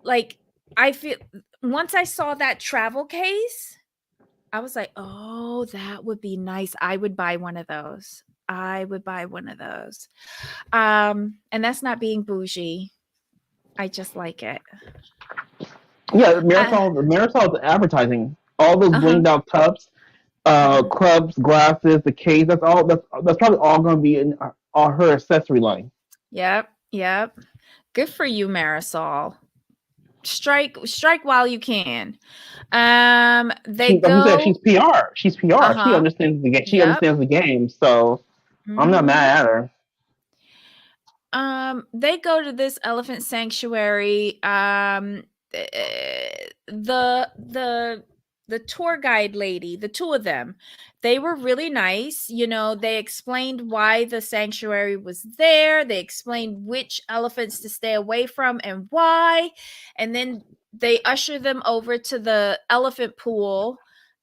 Speaker 1: like I feel once I saw that travel case, I was like, "Oh, that would be nice. I would buy one of those. I would buy one of those." And that's not being bougie. I just like it.
Speaker 2: Yeah,
Speaker 1: Uh,
Speaker 2: Marisol's advertising. All those
Speaker 1: uh-huh.
Speaker 2: blinged out cups,
Speaker 1: Uh-huh.
Speaker 2: clubs, glasses, the case. That's probably all going to be in all her accessory line.
Speaker 1: Yep, yep. Good for you, Marisol. Strike while you can. They
Speaker 2: Like you said,
Speaker 1: go
Speaker 2: she's PR. She's PR. She
Speaker 1: uh-huh.
Speaker 2: understands the game. She
Speaker 1: Yep.
Speaker 2: understands the game. So I'm not
Speaker 1: Mhm.
Speaker 2: mad at her.
Speaker 1: They go to this elephant sanctuary. The the tour guide lady, the two of them, they were really nice. You know, they explained why the sanctuary was there. They explained which elephants to stay away from and why. And then they usher them over to the elephant pool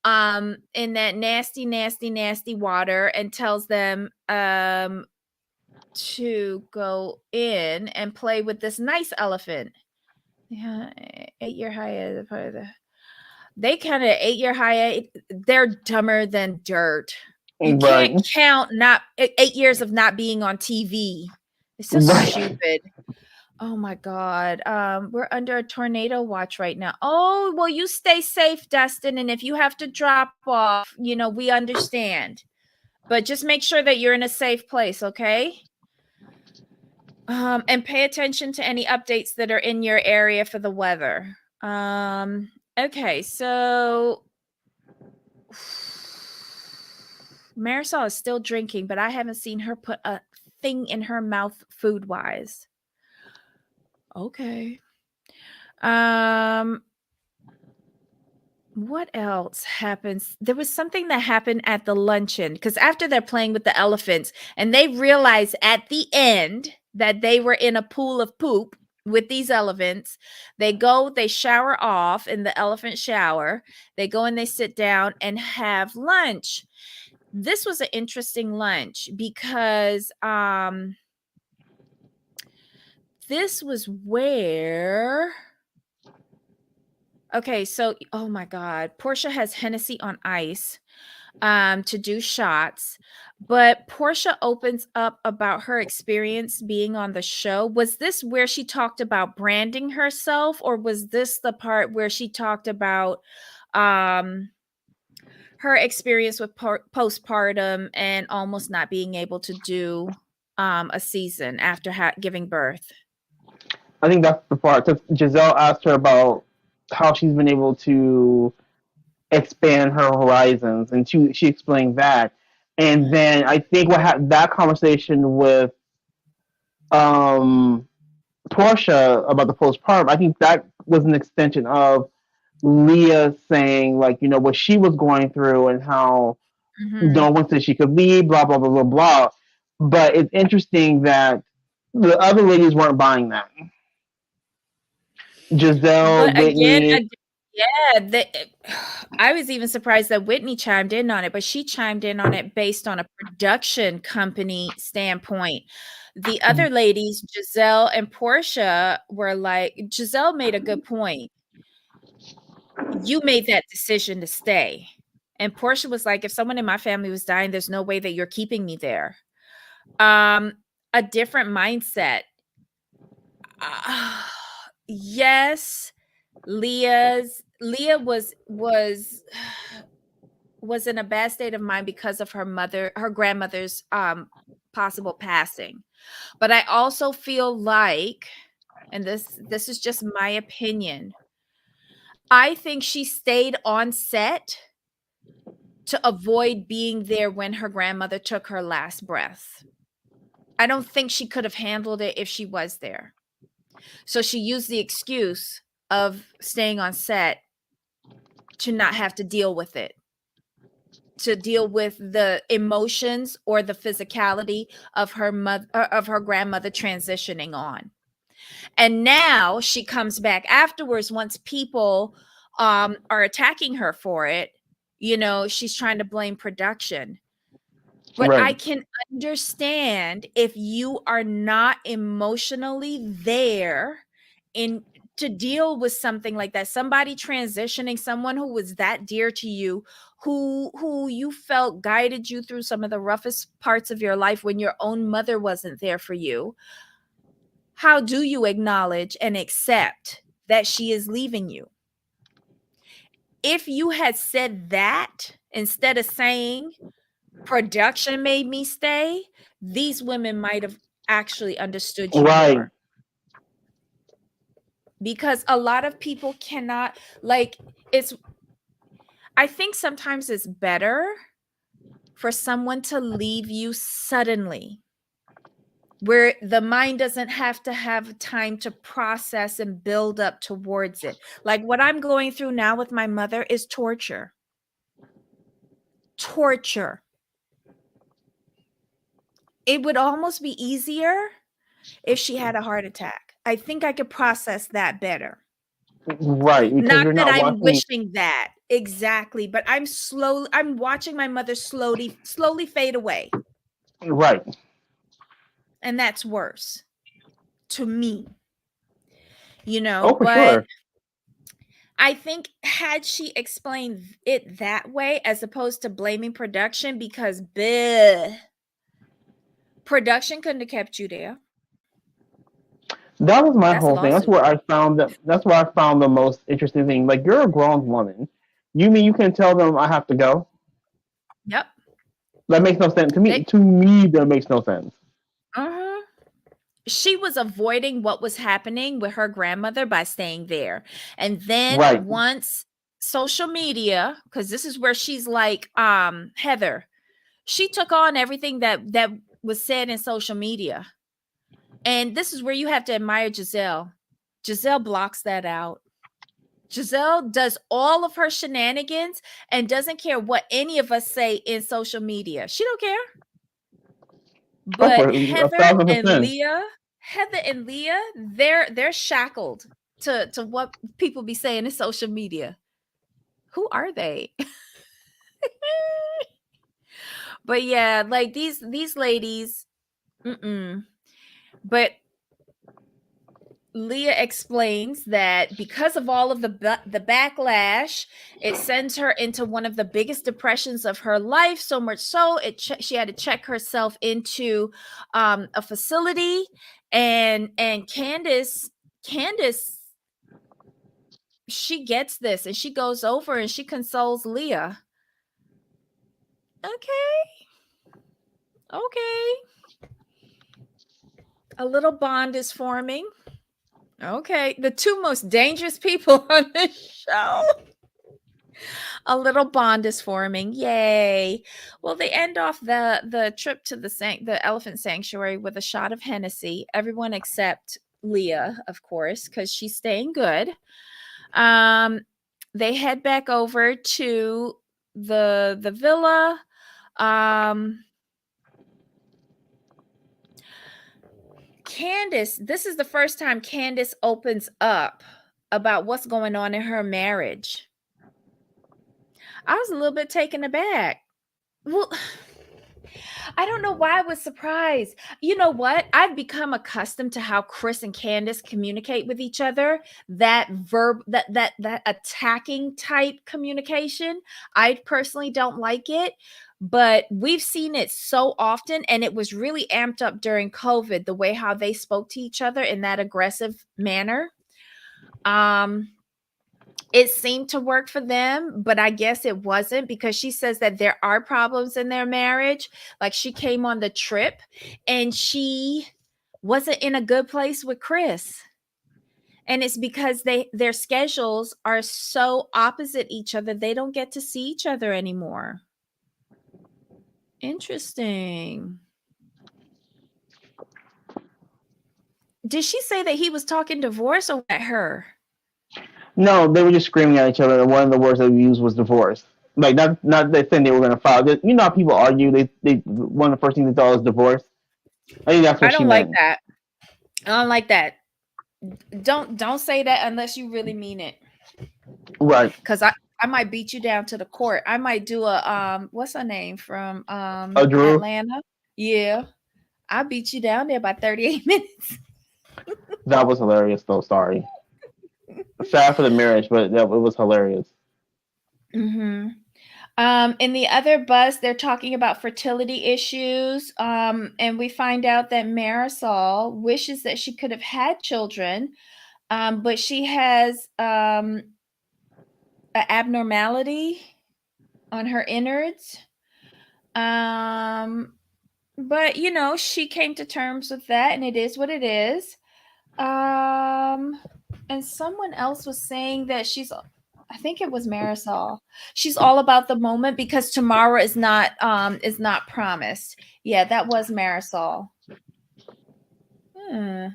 Speaker 1: in that nasty, nasty, nasty water and tells them to go in and play with this nice elephant. Yeah, 8-year high part of the they kinda 8-year high, they're dumber than dirt. You can't
Speaker 2: Right.
Speaker 1: count not 8 years of not being on TV. It's so
Speaker 2: Right.
Speaker 1: stupid. Oh my god. We're under a tornado watch right now. Oh, well, you stay safe, Dustin, and if you have to drop off, we understand. But just make sure that you're in a safe place, okay? And pay attention to any updates that are in your area for the weather. Okay, so Marisol is still drinking, but I haven't seen her put a thing in her mouth food wise. Okay. Um, what else happens? There was something that happened at the luncheon because after they're playing with the elephants and they realize at the end that they were in a pool of poop with these elephants, they go, they shower off in the elephant shower. They go and they sit down and have lunch. This was an interesting lunch because this was where okay, so oh my god, Portia has Hennessy on ice to do shots. But Portia opens up about her experience being on the show. Was this where she talked about branding herself, or was this the part where she talked about um, her experience with postpartum and almost not being able to do a season after giving birth?
Speaker 2: I think that's the part. Because Giselle asked her about how she's been able to expand her horizons, and she explained that. And then I think what had that conversation with um, Portia about the postpartum, I think that was an extension of Leah saying, like, what she was going through and how
Speaker 1: Hmm.
Speaker 2: no one said she could leave, blah, blah, blah, blah, blah. But it's interesting that the other ladies weren't buying that. Giselle,
Speaker 1: But again,
Speaker 2: Whitney,
Speaker 1: yeah, I was even surprised that Whitney chimed in on it, but she chimed in on it based on a production company standpoint. The other ladies, Giselle and Portia, were like, Giselle made a good point. You made that decision to stay. And Portia was like, if someone in my family was dying, there's no way that you're keeping me there. Um, a different mindset. Uh, yes, Leah was in a bad state of mind because of her grandmother's possible passing. But I also feel like, and this is just my opinion, I think she stayed on set to avoid being there when her grandmother took her last breath. I don't think she could have handled it if she was there. So she used the excuse of staying on set to not have to deal with it, to deal with the emotions or the physicality of her mother, of her grandmother transitioning on. And now she comes back afterwards once people are attacking her for it. She's trying to blame production. But I
Speaker 2: Right.
Speaker 1: can understand if you are not emotionally there in to deal with something like that. Somebody transitioning, someone who was that dear to you, who you felt guided you through some of the roughest parts of your life when your own mother wasn't there for you. How do you acknowledge and accept that she is leaving you? If you had said that instead of saying production made me stay, these women might have actually understood you
Speaker 2: Right.
Speaker 1: more. Because a lot of people cannot, like, it's, I think sometimes it's better for someone to leave you suddenly, where the mind doesn't have to have time to process and build up towards it. Like what I'm going through now with my mother is torture. Torture. It would almost be easier if she had a heart attack. I think I could process that better.
Speaker 2: Right. Because
Speaker 1: Not
Speaker 2: you're
Speaker 1: that
Speaker 2: not
Speaker 1: I'm
Speaker 2: watching.
Speaker 1: wishing that. Exactly, but I'm watching my mother slowly fade away,
Speaker 2: Right.
Speaker 1: and that's worse to me,
Speaker 2: Oh, for
Speaker 1: but
Speaker 2: sure.
Speaker 1: I think had she explained it that way as opposed to blaming production, because bleh, production couldn't have kept you there.
Speaker 2: That was my
Speaker 1: That's a
Speaker 2: whole thing. That's
Speaker 1: lawsuit.
Speaker 2: where I found that. That's where I found the most interesting thing. Like, you're a grown woman. You mean you can tell them I have to go?
Speaker 1: Yep.
Speaker 2: That makes no sense to me.
Speaker 1: They
Speaker 2: To me, that makes no sense.
Speaker 1: uh-huh. She was avoiding what was happening with her grandmother by staying there. And then
Speaker 2: Right.
Speaker 1: once social media, because this is where she's like Heather, she took on everything that was said in social media. And this is where you have to admire Giselle. Giselle blocks that out. Giselle does all of her shenanigans and doesn't care what any of us say in social media. She don't care.
Speaker 2: Oh, for
Speaker 1: But
Speaker 2: a thousand percent.
Speaker 1: Heather and Leah, they're shackled to what people be saying in social media. Who are they? But yeah, like these ladies, mm-mm. But Leah explains that because of all of the backlash, it sends her into one of the biggest depressions of her life. So much so, she had to check herself into a facility. And Candace, she gets this, and she goes over and she consoles Leah. Okay, okay, a little bond is forming. Okay, the two most dangerous people on this show. A little bond is forming. Yay. Well, they end off the trip to the elephant sanctuary with a shot of Hennessy. Everyone except Leah, of course, because she's staying good. Um, they head back over to the villa. Um, Candace, this is the first time Candace opens up about what's going on in her marriage. I was a little bit taken aback. Well, I don't know why I was surprised. You know what? I've become accustomed to how Chris and Candace communicate with each other. That attacking type communication. I personally don't like it, but we've seen it so often, and it was really amped up during COVID, the way how they spoke to each other in that aggressive manner. Um it seemed to work for them, but I guess it wasn't, because she says that there are problems in their marriage. Like, she came on the trip and she wasn't in a good place with Chris. And it's because their schedules are so opposite each other, they don't get to see each other anymore. Interesting. Did she say that he was talking divorce or at her?
Speaker 2: No, they were just screaming at each other, and one of the words they used was divorce. Like not they saying they were going to file. You know how people argue? They one of the first things they thought was divorce. I think that's
Speaker 1: I
Speaker 2: what she
Speaker 1: don't like
Speaker 2: meant.
Speaker 1: that. I don't like that. Don't say that unless you really mean it.
Speaker 2: Right.
Speaker 1: Cause I might beat you down to the court. I might do a what's her name from
Speaker 2: Drew.
Speaker 1: Atlanta? Yeah. I beat you down there by 38 minutes.
Speaker 2: That was hilarious, though. Sorry. Sad for the marriage, but it was hilarious.
Speaker 1: Mm-hmm. In the other bus, they're talking about fertility issues. And we find out that Marisol wishes that she could have had children, but she has an abnormality on her innards. But she came to terms with that, and it is what it is. And someone else was saying that I think it was Marisol. She's all about the moment because tomorrow is not promised. Yeah, that was Marisol. Hmm.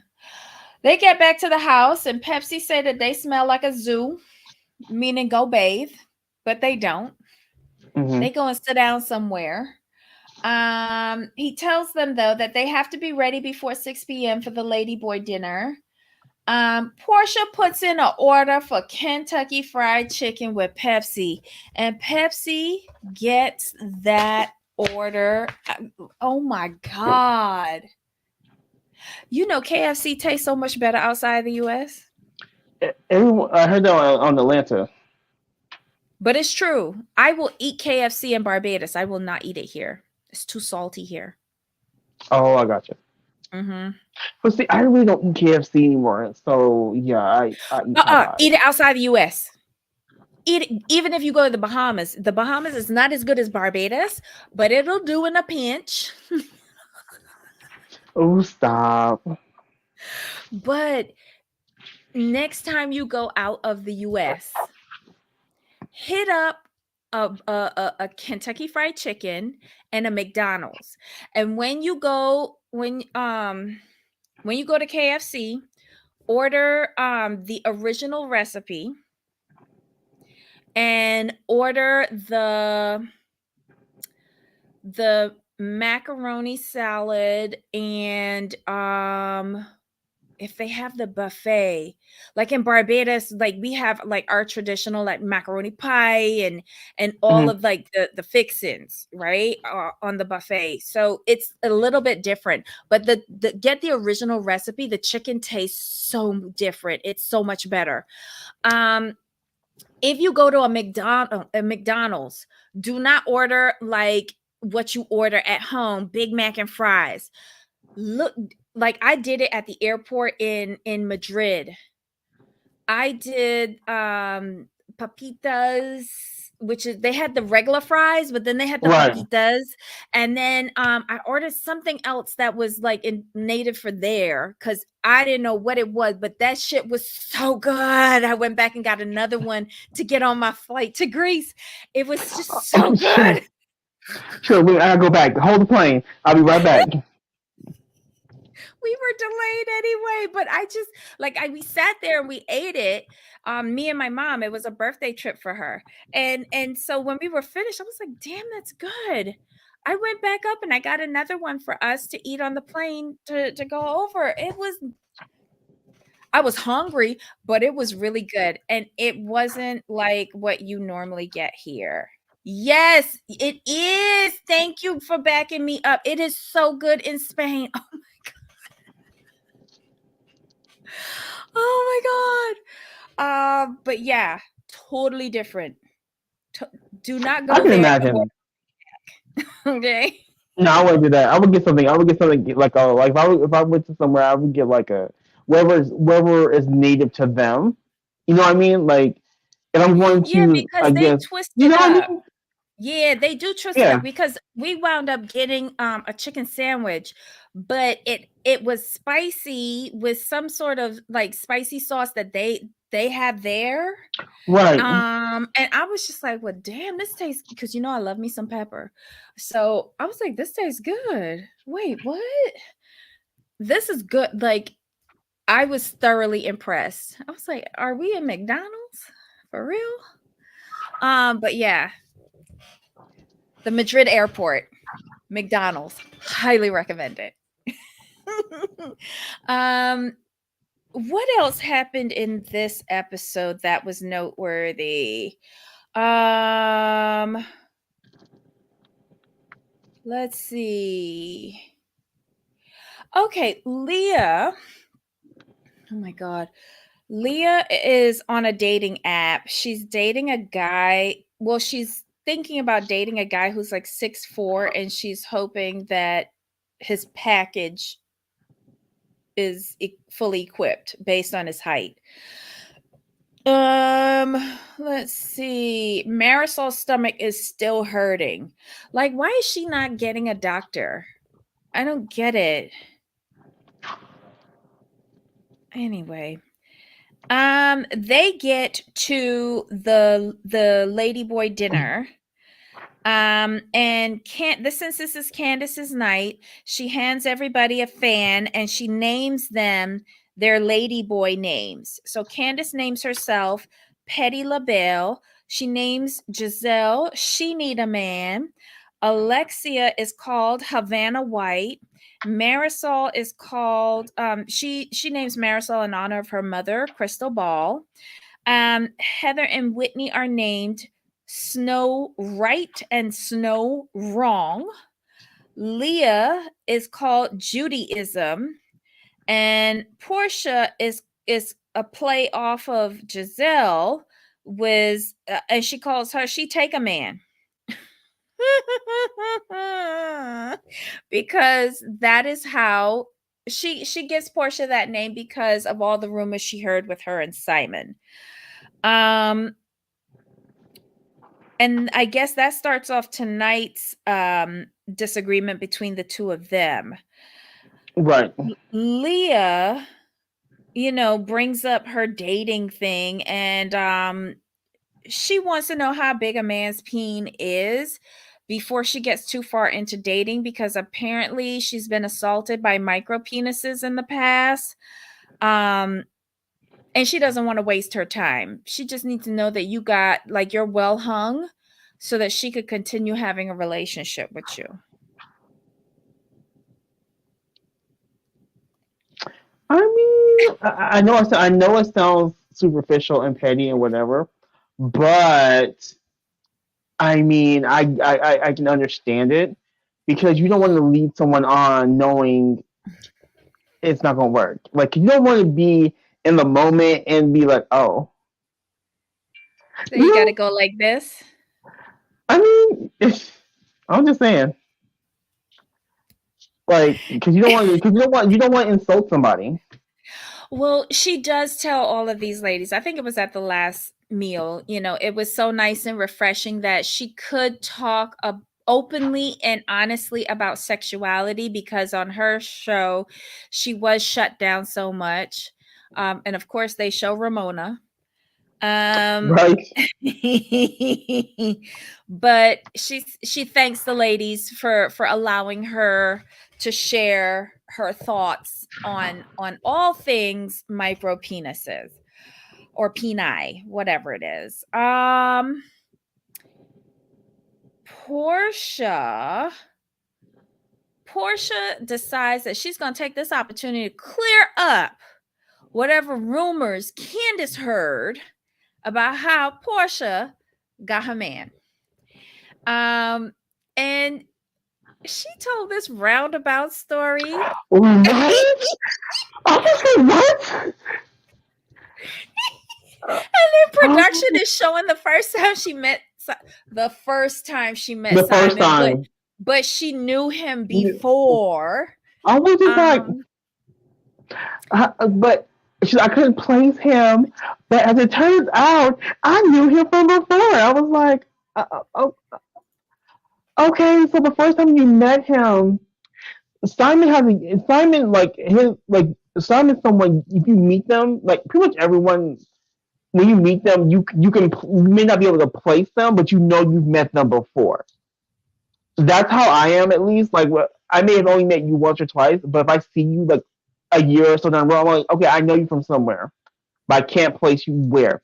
Speaker 1: They get back to the house and Pepsi said that they smell like a zoo, meaning go bathe, but they don't.
Speaker 2: Hmm.
Speaker 1: They go and sit down somewhere. He tells them though that they have to be ready before 6 p.m. for the ladyboy dinner. Portia puts in an order for Kentucky Fried Chicken with Pepsi, and Pepsi gets that order. Oh my God. KFC tastes so much better outside the US.
Speaker 2: Everyone, I heard that on Atlanta.
Speaker 1: But it's true. I will eat KFC in Barbados. I will not eat it here. It's too salty here.
Speaker 2: Oh, I got you.
Speaker 1: Mm-hmm.
Speaker 2: But see, I really don't eat KFC anymore. So yeah, I eat
Speaker 1: Eat
Speaker 2: Popeyes.
Speaker 1: it outside the US. Eat it, even if you go to the Bahamas. The Bahamas is not as good as Barbados, but it'll do in a pinch.
Speaker 2: Oh, stop.
Speaker 1: But next time you go out of the US, hit up a Kentucky Fried Chicken and a McDonald's. And when you go to KFC, order the original recipe and order the macaroni salad and if they have the buffet, like in Barbados, like we have like our traditional like macaroni pie and all
Speaker 2: Hmm.
Speaker 1: of like the fixins, right, on the buffet. So it's a little bit different, but the get the original recipe. The chicken tastes so different. It's so much better. Um, if you go to a McDonald's, do not order like what you order at home, Big Mac and fries. Look, like I did it at the airport in Madrid. I did papitas, which is they had the regular fries, but then they had the
Speaker 2: Right.
Speaker 1: papitas. And then I ordered something else that was like in native for there because I didn't know what it was, but that shit was so good. I went back and got another one to get on my flight to Greece. It was just so
Speaker 2: Oh
Speaker 1: good.
Speaker 2: shit. Sure, I gotta go back. Hold the plane. I'll be right back.
Speaker 1: We were delayed anyway, but I just like we sat there and we ate it. Me and my mom, it was a birthday trip for her. And so when we were finished, I was like, damn, that's good. I went back up and I got another one for us to eat on the plane to go over. I was hungry, but it was really good. And it wasn't like what you normally get here. Yes, it is. Thank you for backing me up. It is so good in Spain. Oh my god. But yeah, totally different. To- do not
Speaker 2: I
Speaker 1: go
Speaker 2: can
Speaker 1: there to
Speaker 2: imagine.
Speaker 1: order, okay?
Speaker 2: No, I wouldn't do that. I would get something. I would get something like if I went to somewhere, I would get like a wherever is native to them. You know what I mean? Like, and I'm going
Speaker 1: Yeah,
Speaker 2: to,
Speaker 1: because
Speaker 2: I
Speaker 1: they
Speaker 2: guess,
Speaker 1: twist
Speaker 2: you
Speaker 1: it
Speaker 2: know what I
Speaker 1: up.
Speaker 2: mean?
Speaker 1: Yeah, they do twist it
Speaker 2: Yeah.
Speaker 1: up because we wound up getting a chicken sandwich, but it was spicy with some sort of like spicy sauce that they have there.
Speaker 2: Right.
Speaker 1: And I was just like, well, damn, this tastes because I love me some pepper. So I was like, this tastes good. Wait, what? This is good. Like I was thoroughly impressed. I was like, "Are we in McDonald's for real?" But yeah, the Madrid airport, McDonald's, highly recommend it. um, what else happened in this episode that was noteworthy? Um, let's see. Okay, Leah. Oh my god. Leah is on a dating app. She's dating a guy. Well, she's thinking about dating a guy who's like 6'4", and she's hoping that his package is fully equipped based on his height. Let's see. Marisol's stomach is still hurting. Like, why is she not getting a doctor? I don't get it. Anyway, they get to the ladyboy dinner. And since this is Candace's night, she hands everybody a fan and she names them their ladyboy names. So Candace names herself Petty LaBelle. She names Giselle She Need a Man. Alexia is called Havana White. Marisol is called she names Marisol in honor of her mother, Crystal Ball. Heather and Whitney are named Snow Right and Snow Wrong. Leah is called Judaism, and Portia is a play off of Giselle, and she calls her She Take a Man. Because that is how she gives Portia that name because of all the rumors she heard with her and Simon. And I guess that starts off tonight's disagreement between the two of them.
Speaker 2: Right.
Speaker 1: Leah, brings up her dating thing, and she wants to know how big a man's peen is before she gets too far into dating, because apparently she's been assaulted by micro penises in the past. And she doesn't want to waste her time. She just needs to know that you're well hung so that she could continue having a relationship with you.
Speaker 2: I mean, I know it sounds superficial and petty and whatever, but I mean, I can understand it because you don't want to lead someone on knowing it's not going to work. Like, you don't want to be in the moment and be like, oh.
Speaker 1: So you got to go like this?
Speaker 2: I mean, I'm just saying. Like, because you don't want to insult somebody.
Speaker 1: Well, she does tell all of these ladies. I think it was at the last meal. It was so nice and refreshing that she could talk openly and honestly about sexuality, because on her show, she was shut down so much. And of course, they show Ramona.
Speaker 2: Right.
Speaker 1: But she thanks the ladies for allowing her to share her thoughts on all things micro penises or peni, whatever it is. Portia decides that she's going to take this opportunity to clear up whatever rumors Candace heard about how Portia got her man. And she told this roundabout story.
Speaker 2: What? I was like, what?
Speaker 1: And then production is showing the first time she met Simon, but she knew him before.
Speaker 2: I was just but I couldn't place him. But as it turns out, I knew him from before. I was like, okay, so the first time you met him, Simon's someone, if you meet them, like pretty much everyone, when you meet them, you may not be able to place them, but you've met them before. That's how I am, at least. Like, I may have only met you once or twice, but if I see you, like, a year or so down the road. I'm like, okay, I know you from somewhere, but I can't place you where.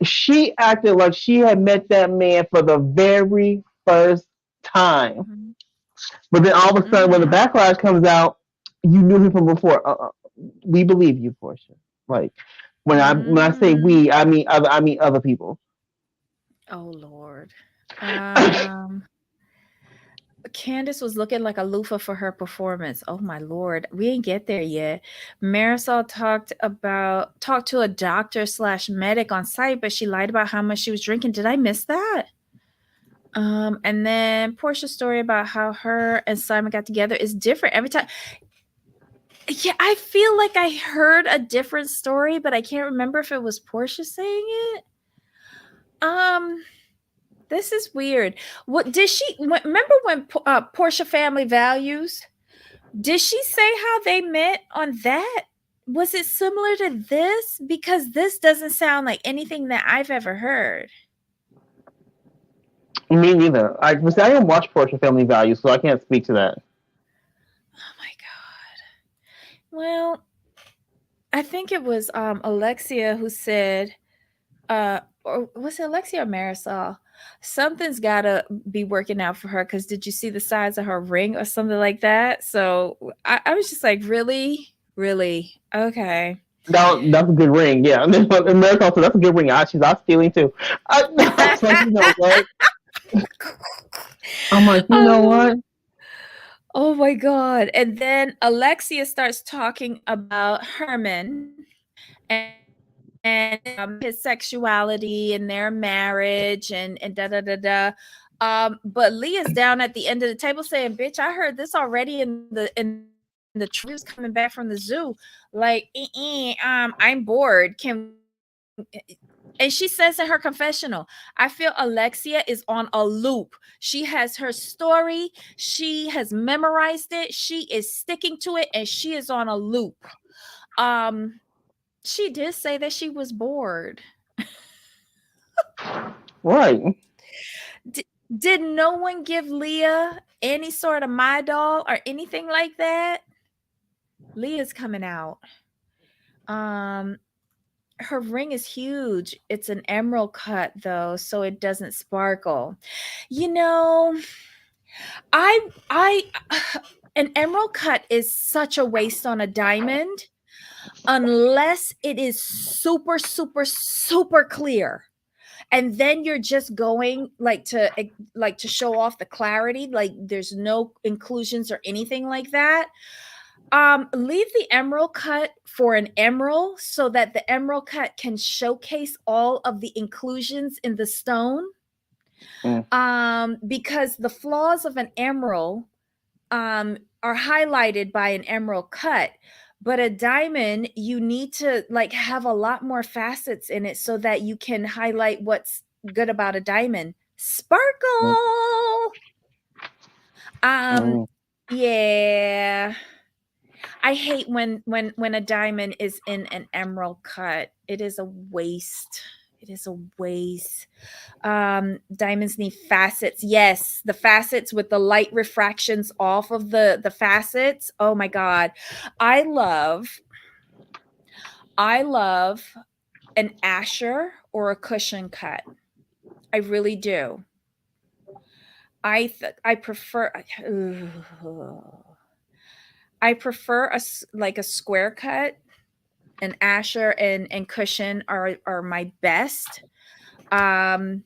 Speaker 2: She acted like she had met that man for the very first time.
Speaker 1: Mhm.
Speaker 2: But then all of a sudden, when the
Speaker 1: Mhm.
Speaker 2: backlash comes out, you knew him from before. We believe you, Portia. Like when I say
Speaker 1: Mhm.
Speaker 2: we, I mean other people.
Speaker 1: Oh Lord. Um, Candace was looking like a loofah for her performance. Oh my Lord. We ain't get there yet. Marisol talked to a doctor slash medic on site, but she lied about how much she was drinking. Did I miss that? And then Portia's story about how her and Simon got together is different every time. Yeah, I feel like I heard a different story, but I can't remember if it was Portia saying it. Um, this is weird. What did she remember when Portia Family Values? Did she say how they met on that? Was it similar to this? Because this doesn't sound like anything that I've ever heard.
Speaker 2: Me neither. I didn't watch Portia Family Values, so I can't speak to that.
Speaker 1: Oh my god. Well, I think it was Alexia who said, or was it Alexia or Marisol? Something's gotta be working out for her because did you see the size of her ring or something like that? So I was just like, really? Really? Okay.
Speaker 2: That's a good ring, yeah. And America also, that's a good ring. She's out stealing too. I was like, you know what? I'm like, you know
Speaker 1: Oh,
Speaker 2: what?
Speaker 1: oh my God. And then Alexia starts talking about Herman and his sexuality and their marriage and da da da da. But Leah's down at the end of the table saying, "Bitch, I heard this already in the trailer when he was coming back from the zoo. Like, I'm bored. Can." And she says in her confessional, I feel Alexia is on a loop. She has her story, she has memorized it, she is sticking to it, and she is on a loop. Um, she did say that she was bored.
Speaker 2: Right.
Speaker 1: D- did no one give Leah any sort of my doll or anything like that? Leah's coming out. Um, her ring is huge. It's an emerald cut though, so it doesn't sparkle. You know, I an emerald cut is such a waste on a diamond unless it is super super super clear. And then you're just going like to show off the clarity, like there's no inclusions or anything like that. Leave the emerald cut for an emerald so that the emerald cut can showcase all of the inclusions in the stone.
Speaker 2: Mm,
Speaker 1: Because the flaws of an emerald are highlighted by an emerald cut, but a diamond you need to like have a lot more facets in it so that you can highlight what's good about a diamond.
Speaker 2: mm,
Speaker 1: Sparkle. um
Speaker 2: mm.
Speaker 1: yeah, I hate when a diamond is in an emerald cut. It is a waste. It is a waste. Diamonds need facets. Yes, the facets with the light refractions off of the facets. Oh my god. I love I love an Asher or a cushion cut. I really do. I prefer I prefer like a square cut. An Asher and cushion are my best. Um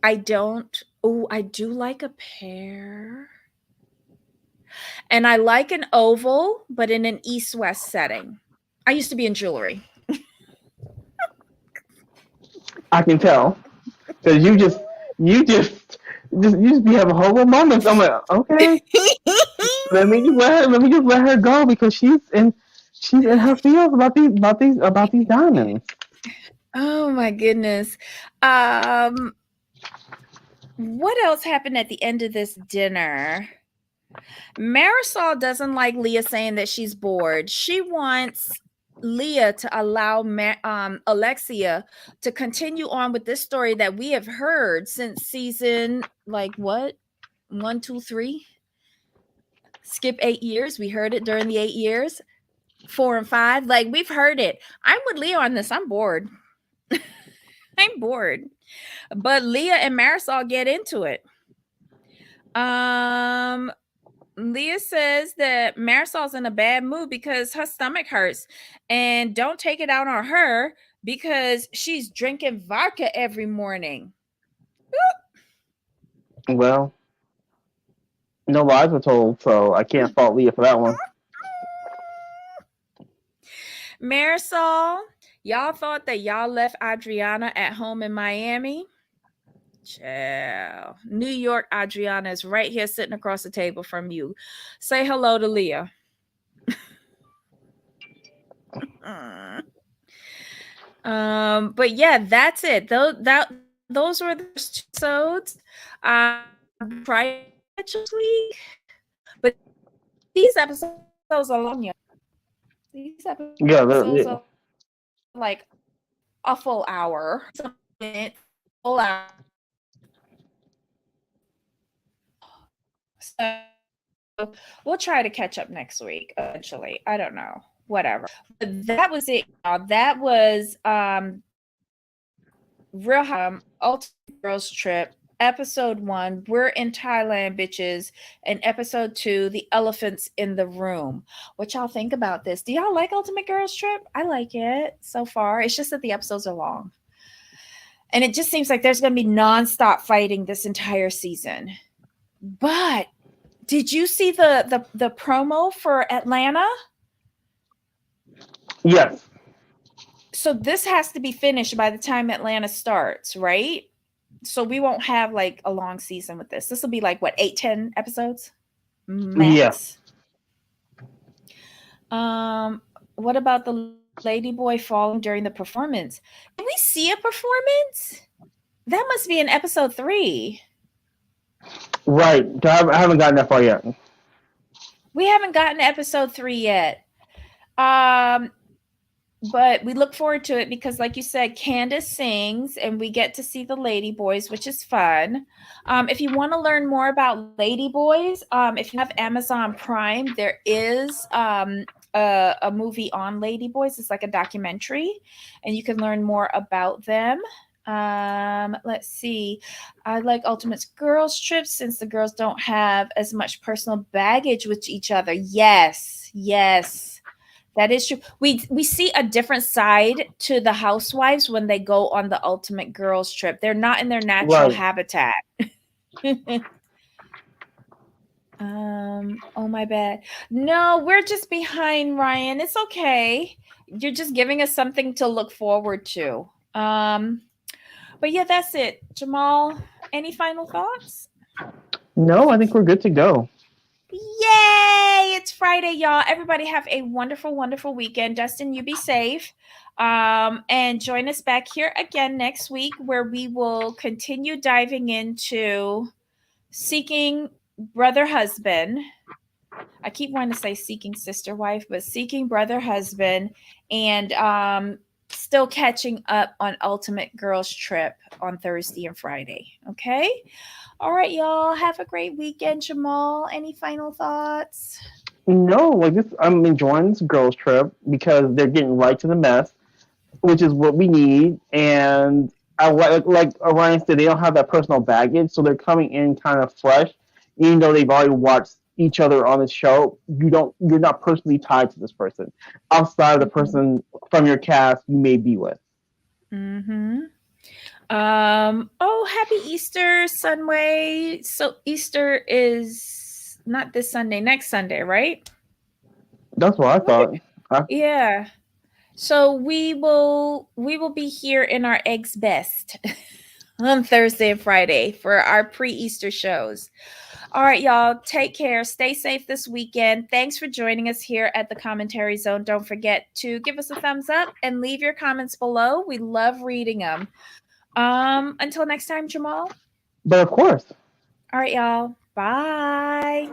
Speaker 1: I don't. Oh, I do like a pear. And I like an oval, but in an east-west setting. I used to be in jewelry.
Speaker 2: I can tell because you just be having horrible moments. I'm like, okay, let me just let her go because she's in her feels about these diamonds.
Speaker 1: Oh my goodness. Um, what else happened at the end of this dinner? Marisol doesn't like Leah saying that she's bored. She wants Leah to allow Alexia to continue on with this story that we have heard since season like what 1, 2, 3. Skip 8 years. We heard it during the 8 years. 4 and 5. Like, we've heard it. I'm with Leah on this. I'm bored. I'm bored. But Leah and Marisol get into it. Leah says that Marisol's in a bad mood because her stomach hurts, and don't take it out on her because she's drinking vodka every morning.
Speaker 2: Well, no lies were told, so I can't fault Leah for that one.
Speaker 1: Marisol, y'all thought that y'all left Adriana at home in Miami? Chill. New York Adriana is right here sitting across the table from you. Say hello to Leah. But yeah, that's it. Those were the 2 episodes. Try this week, but these episodes are long. These episodes are like a full hour, some minutes, full hour. So we'll try to catch up next week eventually. I don't know. Whatever. But that was it. That was Real Ultimate Girls Trip, episode 1. We're in Thailand, bitches. And episode 2, The Elephants in the Room. What y'all think about this? Do y'all like Ultimate Girls Trip? I like it so far. It's just that the episodes are long. And it just seems like there's going to be nonstop fighting this entire season. But did you see the promo for Atlanta?
Speaker 2: Yes.
Speaker 1: So this has to be finished by the time Atlanta starts, right? So we won't have like a long season with this. This will be like what, 8-10 episodes max? Yeah. What about the ladyboy falling during the performance? Did we see a performance? That must be in episode 3.
Speaker 2: Right. I haven't gotten that far yet.
Speaker 1: We haven't gotten episode 3 yet. But we look forward to it because, like you said, Candace sings and we get to see the Ladyboys, which is fun. If you want to learn more about Ladyboys, if you have Amazon Prime, there is a movie on Ladyboys. It's like a documentary, and you can learn more about them. Let's see. I like Ultimate Girls Trip since the girls don't have as much personal baggage with each other. Yes. That is true. We see a different side to the Housewives when they go on the Ultimate Girls Trip. They're not in their natural habitat. Oh, my bad. No, we're just behind, Ryan. It's okay. You're just giving us something to look forward to. But yeah, that's it. Jamal, any final thoughts?
Speaker 2: No, I think we're good to go.
Speaker 1: Yay! It's Friday, y'all. Everybody have a wonderful, wonderful weekend. Dustin, you be safe. And join us back here again next week where we will continue diving into Seeking Brother Husband. I keep wanting to say Seeking Sister Wife, but Seeking Brother Husband, and still catching up on Ultimate Girls Trip on Thursday and Friday. Okay? All right, y'all. Have a great weekend. Jamal, any final thoughts?
Speaker 2: No, like this, I'm enjoying this girls trip because they're getting right to the mess, which is what we need. And I like Orion said, they don't have that personal baggage, so they're coming in kind of fresh, even though they've already watched each other on the show. You're not personally tied to this person outside of the person from your cast you may be with.
Speaker 1: Happy Easter, Sunway. So Easter is not this Sunday, next Sunday, right?
Speaker 2: That's what I thought.
Speaker 1: Yeah. So we will be here in our eggs best on Thursday and Friday for our pre-Easter shows. All right, y'all. Take care. Stay safe this weekend. Thanks for joining us here at the Commentary Zone. Don't forget to give us a thumbs up and leave your comments below. We love reading them. Until next time, Jamal.
Speaker 2: But of course.
Speaker 1: All right, y'all. Bye.